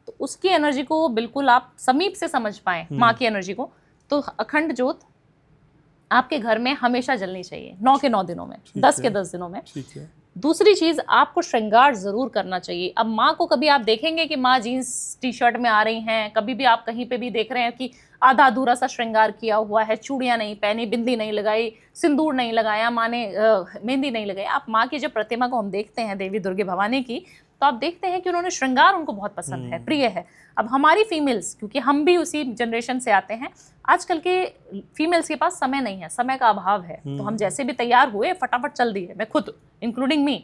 तो उसकी एनर्जी को बिल्कुल आप समीप से समझ पाएं, माँ की एनर्जी को, तो अखंड ज्योत आपके घर में हमेशा जलनी चाहिए 9 के 9 दिनों में, 10 के 10 दिनों में। ठीक है। दूसरी चीज, आपको श्रृंगार जरूर करना चाहिए। अब माँ को कभी आप देखेंगे कि माँ जीन्स टी शर्ट में आ रही हैं, कभी भी आप कहीं पे भी देख रहे हैं कि आधा अधूरा सा श्रृंगार किया हुआ है, चूड़ियां नहीं पहनी, बिंदी नहीं लगाई, सिंदूर नहीं लगाया, माँ ने मेहंदी नहीं लगाई। आप माँ की जब प्रतिमा को हम देखते हैं, देवी दुर्गे भवानी की, तो आप देखते हैं कि उन्होंने श्रृंगार उनको बहुत पसंद है, प्रिय है। अब हमारी फीमेल्स, क्योंकि हम भी उसी जनरेशन से आते हैं, आजकल के फीमेल्स के पास समय नहीं है, समय का अभाव है, तो हम जैसे भी तैयार हुए फटाफट चल दिए, मैं खुद इंक्लूडिंग मी,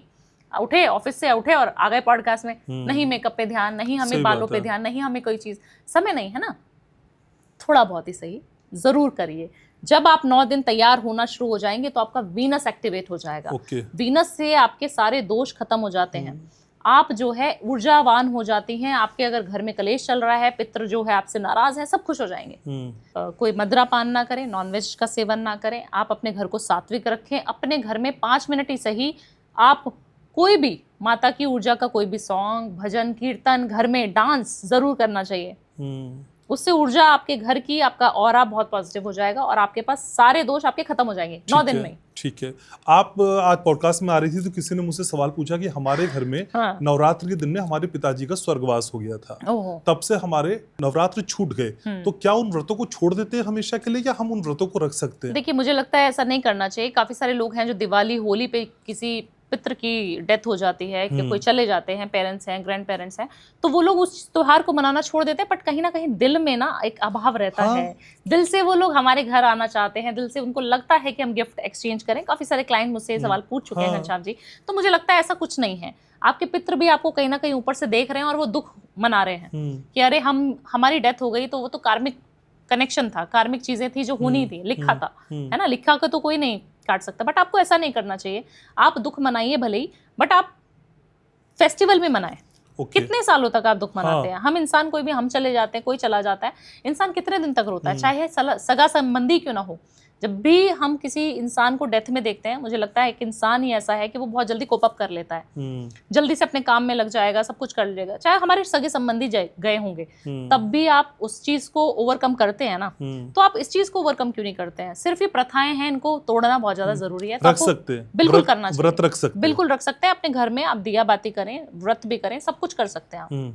उठे ऑफिस से उठे और आ गए पॉडकास्ट में, नहीं मेकअप पे ध्यान, नहीं हमें बालों पे ध्यान, नहीं हमें कोई चीज़, समय नहीं है ना। थोड़ा बहुत ही सही ज़रूर करिए। जब आप 9 दिन तैयार होना शुरू हो जाएंगे तो आपका वीनस एक्टिवेट हो जाएगा। वीनस से आपके सारे दोष खत्म हो जाते हैं, आप जो है ऊर्जावान हो जाती हैं। आपके अगर घर में कलेश चल रहा है, पितृ जो है आपसे नाराज है, सब खुश हो जाएंगे। कोई मदिरा पान ना करें, नॉनवेज का सेवन ना करें, आप अपने घर को सात्विक रखें। अपने घर में 5 मिनट ही सही आप कोई भी माता की ऊर्जा का कोई भी सॉन्ग, भजन, कीर्तन, घर में डांस जरूर करना चाहिए। उससे ऊर्जा आपके घर की, आपका ऑरा बहुत पॉजिटिव हो जाएगा और आपके पास सारे दोष आपके खत्म हो जाएंगे 9 दिन में। ठीक है। आप आज पॉडकास्ट में आ रही थी तो किसी ने मुझसे सवाल पूछा कि हमारे घर में नवरात्र के दिन में हमारे पिताजी का स्वर्गवास हो गया था, तब से हमारे नवरात्र छूट गए, तो क्या उन व्रतों को छोड़ देते हैं हमेशा के लिए, या हम उन व्रतों को रख सकते हैं? देखिए, मुझे लगता है ऐसा नहीं करना चाहिए। काफी सारे लोग हैं जो दिवाली, होली पे किसी पितृ की डेथ हो जाती है, कि कोई चले जाते हैं, पेरेंट्स हैं, ग्रैंड पेरेंट्स हैं, तो वो लोग उस त्योहार को मनाना छोड़ देते हैं। बट कहीं ना कहीं दिल में ना एक अभाव रहता है, दिल से वो लोग हमारे घर आना चाहते हैं, दिल से उनको लगता है कि हम गिफ्ट एक्सचेंज करें। काफी सारे क्लाइंट मुझसे ये सवाल पूछ चुके हैं घनश्याम जी, तो मुझे लगता है ऐसा कुछ नहीं है। आपके पितृ भी आपको कहीं ना कहीं ऊपर से देख रहे हैं और वो दुख मना रहे हैं कि अरे हमारी डेथ हो गई, तो वो तो कार्मिक कनेक्शन था, कार्मिक चीजें थी जो होनी थी, लिखा था, है ना, लिखा का तो कोई नहीं काट सकता। बट आपको ऐसा नहीं करना चाहिए। आप दुख मनाइए भले ही, बट आप फेस्टिवल में मनाएं। कितने सालों तक आप दुख मनाते हैं? हम इंसान, कोई भी, हम चले जाते हैं, कोई चला जाता है, इंसान कितने दिन तक रोता है, चाहे सगा संबंधी क्यों ना हो। जब भी हम किसी इंसान को डेथ में देखते हैं, मुझे लगता है एक इंसान ही ऐसा है कि वो बहुत जल्दी कोप अप कर लेता है, जल्दी से अपने काम में लग जाएगा, सब कुछ कर लेगा, चाहे हमारे सगे संबंधी गए होंगे, तब भी आप उस चीज को ओवरकम करते हैं ना। तो आप इस चीज को ओवरकम क्यों नहीं करते हैं? सिर्फ ये प्रथाएं हैं, इनको तोड़ना बहुत ज्यादा जरूरी है। रख सकते हैं, बिल्कुल करना चाहिए, व्रत रख सकते हैं, बिल्कुल रख सकते हैं। अपने घर में आप दिया बाती करें, व्रत भी करें, सब कुछ कर सकते हैं आप।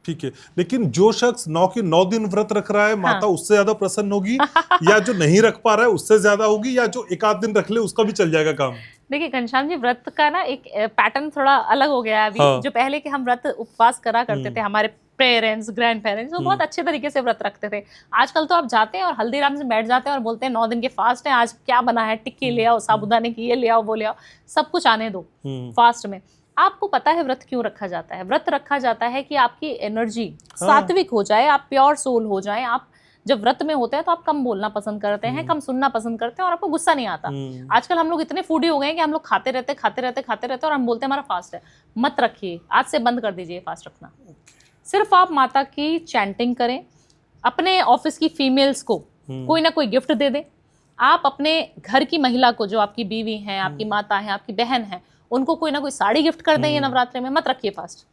ठीक है। लेकिन जो शख्स 9 के 9 दिन व्रत रख रहा है, माता उससे ज्यादा प्रसन्न होगी, या जो नहीं रख पा रहा है उससे ज्यादा होगी, या जो 1 आध दिन रख ले उसका भी चल जाएगा काम? देखिए घनश्याम जी, व्रत का ना एक पैटर्न थोड़ा अलग हो गया है अभी। जो पहले के हम व्रत उपवास करा करते थे, हमारे पेरेंट्स, ग्रैंड पेरेंट्स, वो बहुत अच्छे तरीके से व्रत रखते थे। आजकल तो आप जाते हैं और हल्दीराम से बैठ जाते हैं और बोलते हैं 9 दिन के फास्ट है, आज क्या बना है, टिक्की ले आओ, साबूदाने की ये ले आओ, वो ले आओ, सब कुछ आने दो फास्ट में। आपको पता है व्रत क्यों रखा जाता है? व्रत रखा जाता है कि आपकी एनर्जी सात्विक हो जाए, आप प्योर सोल हो जाए। आप जब व्रत में होते हैं तो आप कम बोलना पसंद करते हैं, कम सुनना पसंद करते हैं और आपको गुस्सा नहीं आता। आजकल हम लोग इतने फूडी हो गए हैं कि हम लोग खाते रहते और हम बोलते हैं हमारा फास्ट है। मत रखिए, आज से बंद कर दीजिए फास्ट रखना। सिर्फ आप माता की चैंटिंग करें, अपने ऑफिस की फीमेल्स को कोई ना कोई गिफ्ट दे दें। आप अपने घर की महिला को, जो आपकी बीवी है, आपकी माता है, आपकी बहन है, उनको कोई ना कोई साड़ी गिफ्ट कर दें ये नवरात्रि में। मत रखिए फास्ट।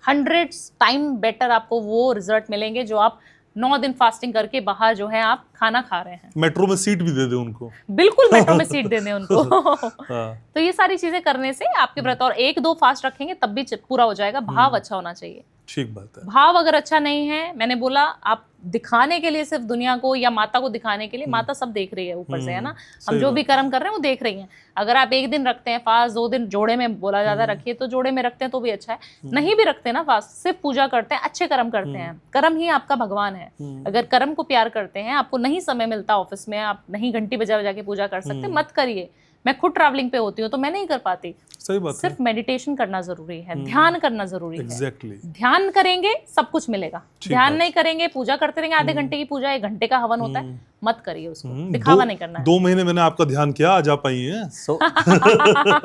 100 टाइम बेटर आपको वो रिजल्ट मिलेंगे जो आप 9 दिन फास्टिंग करके बाहर जो है आप खाना खा रहे हैं। मेट्रो में सीट भी दे दे उनको, बिल्कुल मेट्रो में सीट दे दें उनको। तो ये सारी चीजें करने से आपके व्रत, और 1-2 फास्ट रखेंगे तब भी पूरा हो जाएगा। भाव अच्छा होना चाहिए। ठीक बात है। भाव अगर अच्छा नहीं है, मैंने बोला आप दिखाने के लिए सिर्फ दुनिया को या माता को दिखाने के लिए, माता सब देख रही है ऊपर से, है ना, हम जो भी कर्म कर रहे हैं वो देख रही हैं। अगर आप 1 दिन रखते हैं फास्ट, 2 दिन जोड़े में बोला जाता है रखिए, तो जोड़े में रखते हैं तो भी अच्छा है। नहीं भी रखते ना फास्ट, सिर्फ पूजा करते हैं, अच्छे कर्म करते हैं, कर्म ही आपका भगवान है। अगर कर्म को प्यार करते हैं, आपको नहीं समय मिलता ऑफिस में, आप नहीं घंटी बजा बजा के पूजा कर सकते, मत करिए। मैं खुद ट्रैवलिंग पे होती हूँ तो मैं नहीं कर पाती। सही बात है। सिर्फ मेडिटेशन करना जरूरी है, ध्यान करना जरूरी है। ध्यान करेंगे सब कुछ मिलेगा। ध्यान नहीं करेंगे, पूजा करते रहेंगे, आधे घंटे की पूजा 1 घंटे का हवन होता है, मत करिए उसको, दिखावा नहीं करना है। 2 महीने मैंने आपका ध्यान किया, आज आप आई हैं।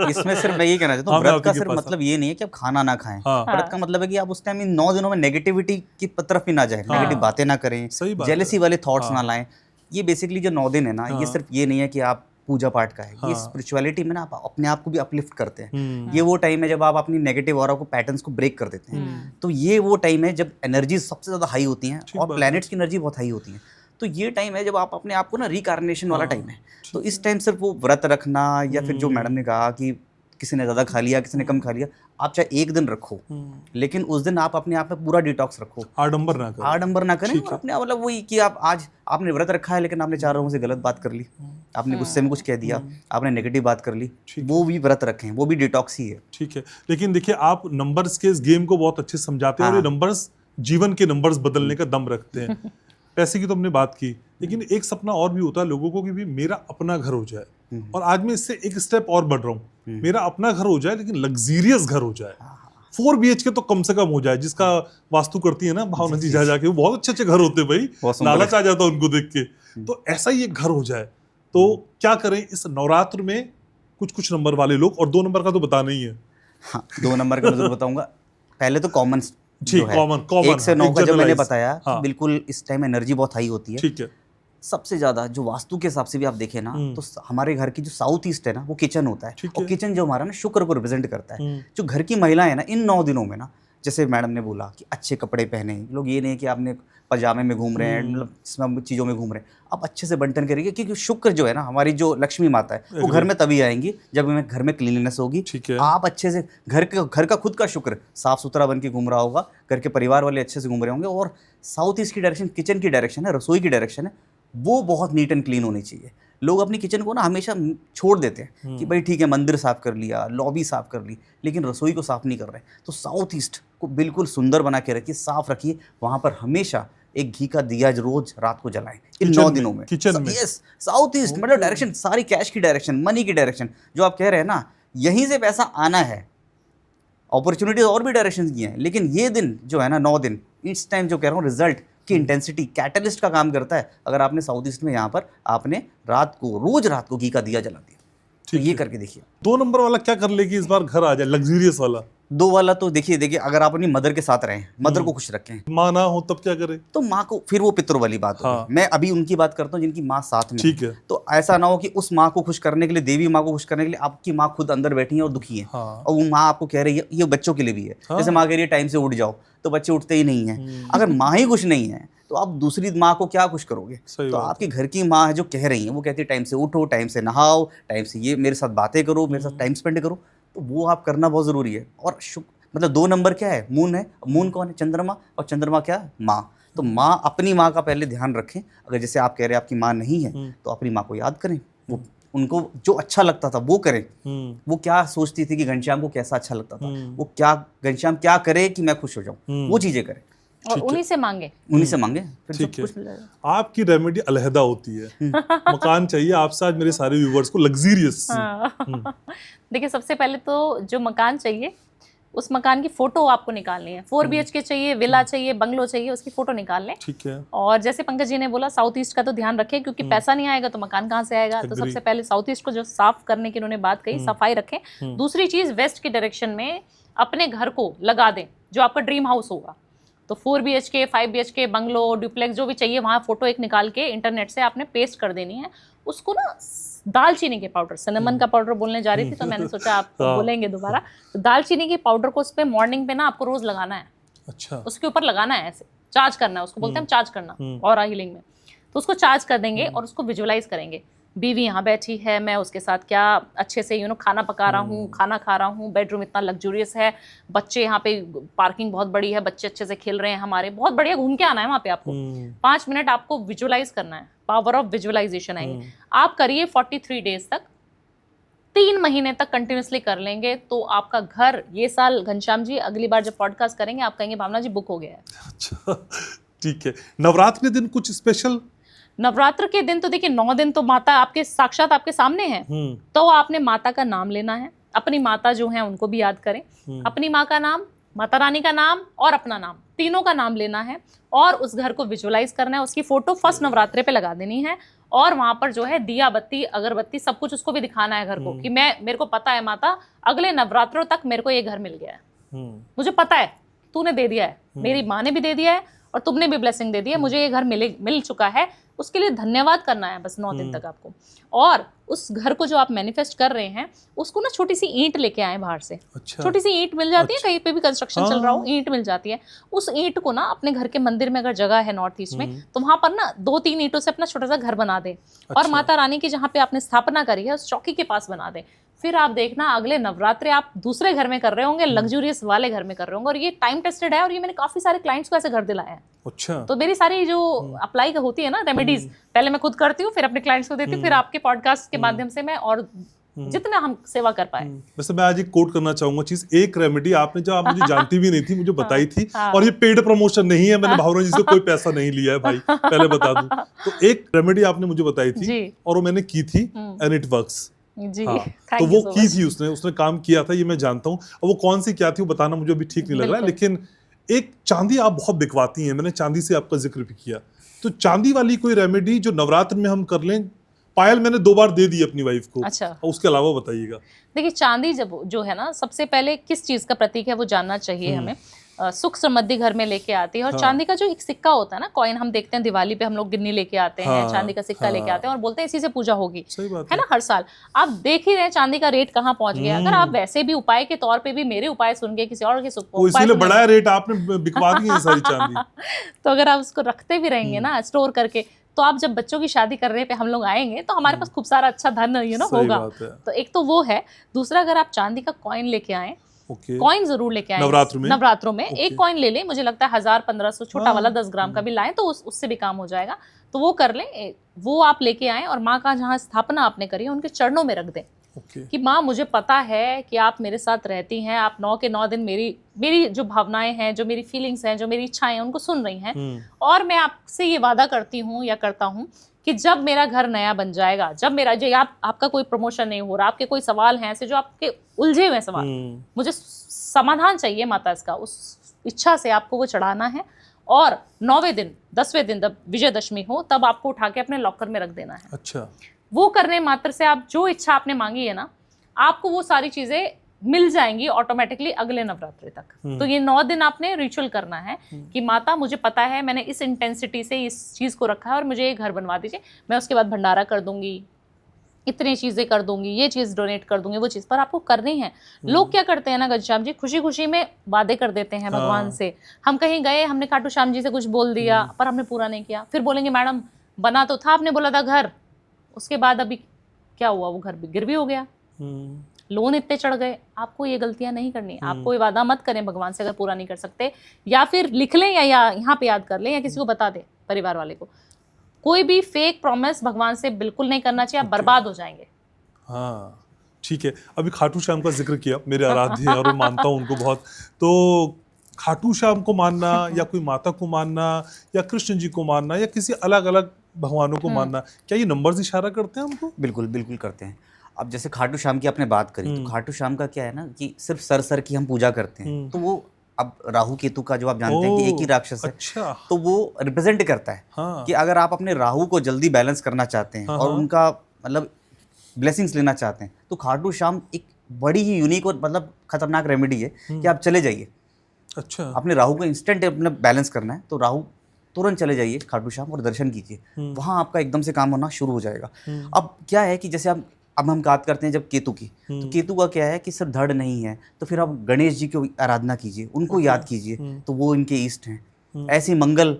इसमें सिर्फ मैं यही कहना चाहता हूँ, व्रत का सिर्फ मतलब ये नहीं है कि आप खाना ना खाएं। व्रत का मतलब है कि आप उस टाइम इन 9 दिनों में नेगेटिविटी की तरफ भी ना जाए, नेगेटिव बातें ना करें, जेलसी वाले थॉट्स ना लाएं। ये बेसिकली जो 9 दिन है ना, ये सिर्फ ये नहीं है कि आप पूजा पाठ का है। हाँ। ये स्पिरिचुअलिटी में ना आप अपने आप को भी अपलिफ्ट करते हैं। हम्म, ये वो टाइम है जब आप अपनी नेगेटिव ऑरा को, पैटर्न्स को ब्रेक कर देते हैं। तो ये वो टाइम है जब एनर्जी सबसे ज़्यादा हाई होती हैं ठीक और बात प्लैनेट्स की एनर्जी बहुत हाई होती है। तो ये टाइम है जब आप अपने आप को ना रिकार्नेशन वाला टाइम है। तो इस टाइम सिर्फ वो व्रत रखना या फिर जो मैडम ने कहा कि किसी ने ज़्यादा खा लिया, किसी ने कम खा लिया, आप चाहे एक दिन रखो, लेकिन उस दिन आप अपने आप में पूरा डिटॉक्स रखो, आडंबर ना करें। आडंबर ना करें। ठीक और है। अपने मतलब वही कि आप आज आपने व्रत रखा है लेकिन आपने 4 लोगों से गलत बात कर ली, आपने गुस्से में कुछ कह दिया, आपने नेगेटिव बात कर ली, ठीक वो भी व्रत रखें, वो भी डिटॉक्स ही है। ठीक है, लेकिन देखिए आप नंबर्स के इस गेम को बहुत अच्छे से समझाते हैं और ये हाँ। नंबर्स जीवन के नंबर्स बदलने का दम रखते हैं। पैसे की तो हमने बात की, लेकिन एक सपना और भी होता है लोगों को कि भी मेरा अपना घर हो जाए, और आज मैं इससे एक स्टेप और बढ़ रहा हूँ, मेरा अपना घर हो जाए लेकिन लग्जीरियस घर हो जाए, 4 BHK तो कम से कम हो जाए, जिसका वास्तु करती है ना भावना जी जा जाके, वो बहुत अच्छे अच्छे घर होते हैं भाई, बहुत सुंदर लालच आ जाता है उनको देख के। तो ऐसा ही एक घर हो जाए तो क्या करें इस नवरात्र में? कुछ कुछ नंबर वाले लोग, और 2 नंबर का तो बताना ही है। हाँ, 2 नंबर का मैं जरूर बताऊंगा। पहले तो कॉमन जी, कॉमन 1 से 9 का जब मैंने बताया हाँ। कि बिल्कुल इस टाइम एनर्जी बहुत हाई होती है। ठीक है। सबसे ज्यादा जो वास्तु के हिसाब से भी आप देखें ना, तो हमारे घर की जो साउथ ईस्ट है ना, वो किचन होता है। ठीक और है। किचन जो हमारा ना शुक्र को रिप्रेजेंट करता है। जो घर की महिला है ना, इन 9 दिनों में ना, जैसे मैडम ने बोला कि अच्छे कपड़े पहने, लोग ये नहीं कि आपने पजामे में घूम रहे हैं, मतलब इसमें चीज़ों में घूम रहे हैं, आप अच्छे से बंटन करिए, क्योंकि शुक्र जो है ना, हमारी जो लक्ष्मी माता है, वो घर में तभी आएंगी जब हमें घर में क्लीननेस होगी। ठीक है। आप अच्छे से घर का खुद का शुक्र साफ सुथरा बन के घूम रहा होगा, घर के परिवार वाले अच्छे से घूम रहे होंगे, और साउथ ईस्ट की डायरेक्शन, किचन की डायरेक्शन है, रसोई की डायरेक्शन है, वो बहुत नीट एंड क्लीन होनी चाहिए। लोग अपनी किचन को ना हमेशा छोड़ देते हैं कि भाई ठीक है, मंदिर साफ कर लिया, लॉबी साफ कर ली, लेकिन रसोई को साफ नहीं कर रहे। तो साउथ ईस्ट को बिल्कुल सुंदर बना के रखिए, साफ रखिए। वहाँ पर हमेशा एक घी का दिया रोज रात को जलाएं इन 9 दिनों में। किचन में। यस, साउथ ईस्ट मतलब डायरेक्शन, सारी कैश की डायरेक्शन, मनी की डायरेक्शन, जो आप कह रहे हैं ना, यहीं से पैसा आना है। अपॉर्चुनिटीज और भी डायरेक्शन की हैं, लेकिन ये दिन जो है ना, 9 दिन, इस टाइम जो कह रहा हूँ, रिजल्ट की इंटेंसिटी कैटलिस्ट का काम करता है। अगर आपने साउथ ईस्ट में यहाँ पर आपने रोज रात को घी का दिया जला दिया, तो ये करके देखिए। 2 नंबर वाला क्या कर ले कि इस बार घर आ जाए लग्जरियस वाला? 2 वाला तो देखिए, अगर आप अपनी मदर के साथ रहें, मदर को खुश रखें, माँ ना हो तब क्या करे? तो माँ को, फिर वो पितरों वाली बात होगी। हाँ। मैं अभी उनकी बात करता हूँ जिनकी माँ साथ में है। ठीक है। तो ऐसा ना हो कि उस माँ को खुश करने के लिए, देवी माँ को खुश करने के लिए, आपकी माँ खुद अंदर बैठी है और दुखी है, हाँ। और वो माँ आपको कह रही है, ये बच्चों के लिए भी है। हाँ। जैसे माँ कह रही है टाइम से उठ जाओ, तो बच्चे उठते ही नहीं हैं। अगर माँ ही खुश नहीं है तो आप दूसरी माँ को क्या खुश करोगे? सही तो बात आपकी घर की माँ है जो कह रही है, वो कहती है टाइम से उठो, टाइम से नहाओ, टाइम से ये मेरे साथ बातें करो, मेरे साथ टाइम स्पेंड करो, तो वो आप करना बहुत ज़रूरी है। और मतलब 2 नंबर क्या है? मून है। मून कौन है? चंद्रमा। और चंद्रमा क्या है? माँ। तो माँ, अपनी माँ का पहले ध्यान रखें। अगर जैसे आप कह रहे हैं आपकी माँ नहीं है, तो अपनी माँ को याद करें, वो उनको जो अच्छा लगता था वो करें। वो क्या सोचती थी कि घनश्याम को कैसा अच्छा लगता था, वो क्या, घनश्याम क्या करे कि मैं खुश हो जाऊं, वो चीज़ें करें, और उन्हीं से मांगे। उन्हीं से मांगे, फिर सब ठीक है। कुछ मिल जाएगा। आपकी रेमेडी अलहदा होती है। मकान चाहिए आपसे आज मेरे सारे व्यूवर्स को लग्जरियस। देखिए, सबसे पहले तो जो मकान चाहिए, उस मकान की फोटो आपको निकालनी है। 4 BHK चाहिए, विला चाहिए, बंगलो चाहिए, उसकी फोटो निकाल लें। ठीक है। और जैसे पंकज जी ने बोला, साउथ ईस्ट का तो ध्यान रखें, क्योंकि पैसा नहीं आएगा तो मकान कहाँ से आएगा। तो सबसे पहले साउथ ईस्ट को जो साफ करने की उन्होंने बात कही, सफाई रखें। दूसरी चीज, वेस्ट की डायरेक्शन में अपने घर को लगा दें, जो आपका ड्रीम हाउस होगा। तो 4 BHK, 5 BHK, बंगलो, डुप्लेक्स, जो भी चाहिए, वहाँ फोटो एक निकाल के इंटरनेट से आपने पेस्ट कर देनी है। उसको ना दालचीनी के पाउडर, सिनेमन का पाउडर बोलने जा रही थी, तो मैंने सोचा आप बोलेंगे दोबारा। तो दालचीनी के पाउडर को उस पर मॉर्निंग पे ना आपको रोज लगाना है। अच्छा। उसके ऊपर लगाना है, ऐसे चार्ज करना है उसको, बोलते हैं चार्ज करना और हीलिंग में। तो उसको चार्ज कर देंगे और उसको विजुअलाइज करेंगे, बीवी यहाँ बैठी है, मैं उसके साथ क्या अच्छे से खाना पका रहा हूँ, खाना खा रहा हूँ, बेडरूम इतना लग्जूरियस है, बच्चे यहाँ पे, पार्किंग बहुत बड़ी है, बच्चे अच्छे से खेल रहे हैं हमारे, बहुत बढ़िया, घूम के आना है वहाँ पे आपको। 5 मिनट आपको विजुअलाइज करना है, पावर ऑफ विजुअलाइजेशन आएंगे। आप करिए 43 डेज तक, 3 महीने तक कंटिन्यूसली कर लेंगे, तो आपका घर ये साल, घनश्याम जी अगली बार जब पॉडकास्ट करेंगे आप कहेंगे भावना जी बुक हो गया है। अच्छा, ठीक है। नवरात्र के दिन कुछ स्पेशल? नवरात्र के दिन तो देखिए, 9 दिन तो माता आपके साक्षात आपके सामने है, तो आपने माता का नाम लेना है। अपनी माता जो है उनको भी याद करें, अपनी माँ का नाम, माता रानी का नाम और अपना नाम, तीनों का नाम लेना है, और उस घर को विजुअलाइज करना है। उसकी फोटो फर्स्ट नवरात्रे पे लगा देनी है, और वहां पर जो है दिया बत्ती, अगरबत्ती, सब कुछ उसको भी दिखाना है घर को, कि मेरे को पता है माता, अगले नवरात्रों तक मेरे को ये घर मिल गया है, मुझे पता है तूने दे दिया है, मेरी माँ ने भी दे दिया है और तुमने भी ब्लेसिंग दे दी है, मुझे ये घर मिल चुका है। उसके लिए धन्यवाद करना है बस 9 दिन तक आपको। और उस घर को जो आप मैनिफेस्ट कर रहे हैं उसको ना छोटी सी ईंट लेके आए बाहर से। अच्छा। छोटी सी ईंट मिल जाती है, कहीं पे भी कंस्ट्रक्शन चल रहा हो हाँ। ईंट मिल जाती है। उस ईंट को ना अपने घर के मंदिर में अगर जगह है नॉर्थ ईस्ट में तो वहां पर ना 2-3 ईंटों से अपना छोटा सा घर बना दे और अच्छा। माता रानी की जहाँ पे आपने स्थापना करी है उस चौकी के पास बना दे। फिर आप देखना अगले नवरात्रे आप दूसरे घर में कर रहे होंगे, लग्जूरियस वाले घर में कर रहे होंगे। और ये टाइम टेस्टेड है और ये मैंने काफी सारे क्लाइंट्स को ऐसे घर दिलाया है। अच्छा। तो मेरी सारी जो अप्लाई होती है ना रेमेडीज, पहले मैं खुद करती हूँ, फिर अपने क्लाइंट्स को देती हूँ, फिर आपके पॉडकास्ट के माध्यम से मैं और जितना हम सेवा कर पाए। वैसे मैं आज एक कोट करना चाहूंगा चीज, एक रेमेडी आपने जो आप मुझे जानती भी नहीं थी मुझे बताई थी, और ये पेड प्रमोशन नहीं है, मैंने भावना जी से कोई पैसा नहीं लिया है भाई, पहले बता दूं। तो एक रेमेडी आपने मुझे बताई थी जी। और वो मैंने की थी एंड इट वर्क्स। जी हाँ, thank तो you वो so की much। थी, उसने काम किया था, ये मैं जानता हूँ। और वो कौन सी क्या थी वो बताना मुझे अभी ठीक नहीं लग रहा है, बिल्कुल। लेकिन एक चांदी आप बहुत बिकवाती हैं, मैंने चांदी से आपका जिक्र भी किया, तो चांदी वाली कोई रेमेडी जो नवरात्र में हम कर लें। पायल मैंने 2 बार दे दी अपनी वाइफ को। अच्छा। और उसके अलावा बताइएगा। देखिए चांदी जब जो है ना, सबसे पहले किस चीज का प्रतीक है वो जानना चाहिए हमें। सुख समृद्धि घर में लेके आती है। और हाँ। चांदी का जो एक सिक्का होता है ना, कॉइन, हम देखते हैं दिवाली पे हम लोग गिन्नी लेके आते हैं, हाँ, चांदी का सिक्का लेके आते हैं और बोलते हैं इसी से पूजा होगी, सही बात है ना, हर साल। आप देख ही रहे हैं चांदी का रेट कहाँ पहुंच गया। अगर आप वैसे भी उपाय के तौर पे भी मेरे उपाय सुन के किसी और के वो उपाय इसीलिए सुन के- बढ़ाया रेट, आपने बिकवा दी है सारी चांदी। तो अगर आप उसको रखते भी रहेंगे ना स्टोर करके, तो आप जब बच्चों की शादी करने पे हम लोग आएंगे तो हमारे पास खूब सारा अच्छा धन सही होगा। बात है। तो एक तो वो है। दूसरा, अगर आप चांदी का कॉइन लेके आए, ओके। कॉइन जरूर लेके आए नवरात्रों में। एक कॉइन ले लें, मुझे लगता है 1000-1500 छोटा हाँ। वाला 10 ग्राम का भी लाएं तो उससे भी काम हो जाएगा। तो वो कर लें, वो आप लेके आएं और माँ का जहाँ स्थापना आपने करी है उनके चरणों में रख दें ओके। कि माँ मुझे पता है कि आप मेरे साथ रहती हैं, आप 9 के 9 दिन मेरी जो भावनाएं हैं, जो मेरी फीलिंग्स हैं, जो मेरी इच्छाएं हैं उनको सुन रही हैं। और मैं आपसे ये वादा करती हूँ या करता हूँ कि जब मेरा घर नया बन जाएगा, जब मेरा जो आपका कोई प्रमोशन नहीं हो रहा, आपके कोई सवाल हैं ऐसे जो आपके उलझे हुए सवाल, मुझे समाधान चाहिए माता इसका, उस इच्छा से आपको वो चढ़ाना है। और 9वें दिन 10वें दिन जब विजयदशमी हो तब आपको उठा के अपने लॉकर में रख देना है। अच्छा। वो करने मात्र से आप जो इच्छा आपने मांगी है ना, आपको वो सारी चीजें मिल जाएंगी ऑटोमेटिकली अगले नवरात्रि तक। तो ये 9 दिन आपने रिचुअल करना है कि माता मुझे पता है, मैंने इस इंटेंसिटी से इस चीज को रखा है और मुझे ये घर बनवा दीजिए। मैं उसके बाद भंडारा कर दूंगी, इतनी चीजें कर दूंगी, ये चीज डोनेट कर दूंगी, वो चीज पर आपको करनी है। लोग क्या करते हैं ना घनश्याम जी, खुशी खुशी में वादे कर देते हैं भगवान से। हम कहीं गए, हमने खाटू श्याम जी से कुछ बोल दिया पर हमने पूरा नहीं किया, फिर बोलेंगे मैडम बना तो था, आपने बोला था घर, उसके बाद अभी क्या हुआ, वो घर गिर भी हो गया, लोन इतने चढ़ गए। आपको ये गलतियां नहीं करनी। आपको ये वादा मत करें भगवान से अगर पूरा नहीं कर सकते, या फिर लिख लें या यहाँ पे याद कर लें या किसी को बता दें, परिवार वाले को। कोई भी फेक प्रॉमिस भगवान से बिल्कुल नहीं करना चाहिए, आप बर्बाद हो जाएंगे। हाँ ठीक है। अभी खाटू श्याम का जिक्र किया, मेरे आराध्य हैं और मैं मानता हूँ उनको बहुत। तो खाटू श्याम को मानना या कोई माता को मानना या कृष्ण जी को मानना या किसी अलग अलग भगवानों को मानना, क्या ये नंबर्स इशारा करते हैं हमको? बिल्कुल बिल्कुल करते हैं। अब जैसे खाटू श्याम की आपने बात करी, तो खाटू श्याम का क्या है ना कि सिर्फ सर की हम पूजा करते हैं, तो वो अब राहु केतु का जो आप जानते हैं कि एक ही राक्षस है। अच्छा। तो वो रिप्रेजेंट करता है हाँ। कि अगर आप अपने राहु को जल्दी बैलेंस करना चाहते हैं और उनका मतलब ब्लेसिंग्स लेना चाहते हैं, तो खाटू श्याम एक बड़ी ही यूनिक और मतलब खतरनाक रेमेडी है कि आप चले जाइए। अच्छा। अपने राहु को इंस्टेंट अपने बैलेंस करना है, तो राहु तुरंत चले जाइए खाटू श्याम और दर्शन कीजिए, वहाँ आपका एकदम से काम होना शुरू हो जाएगा। अब क्या है कि जैसे अब हम बात करते हैं जब केतु की, तो केतु का क्या है कि सिर्फ धड़ नहीं है, तो फिर आप गणेश जी की आराधना कीजिए, उनको याद कीजिए, तो वो इनके ईष्ट हैं। ऐसे मंगल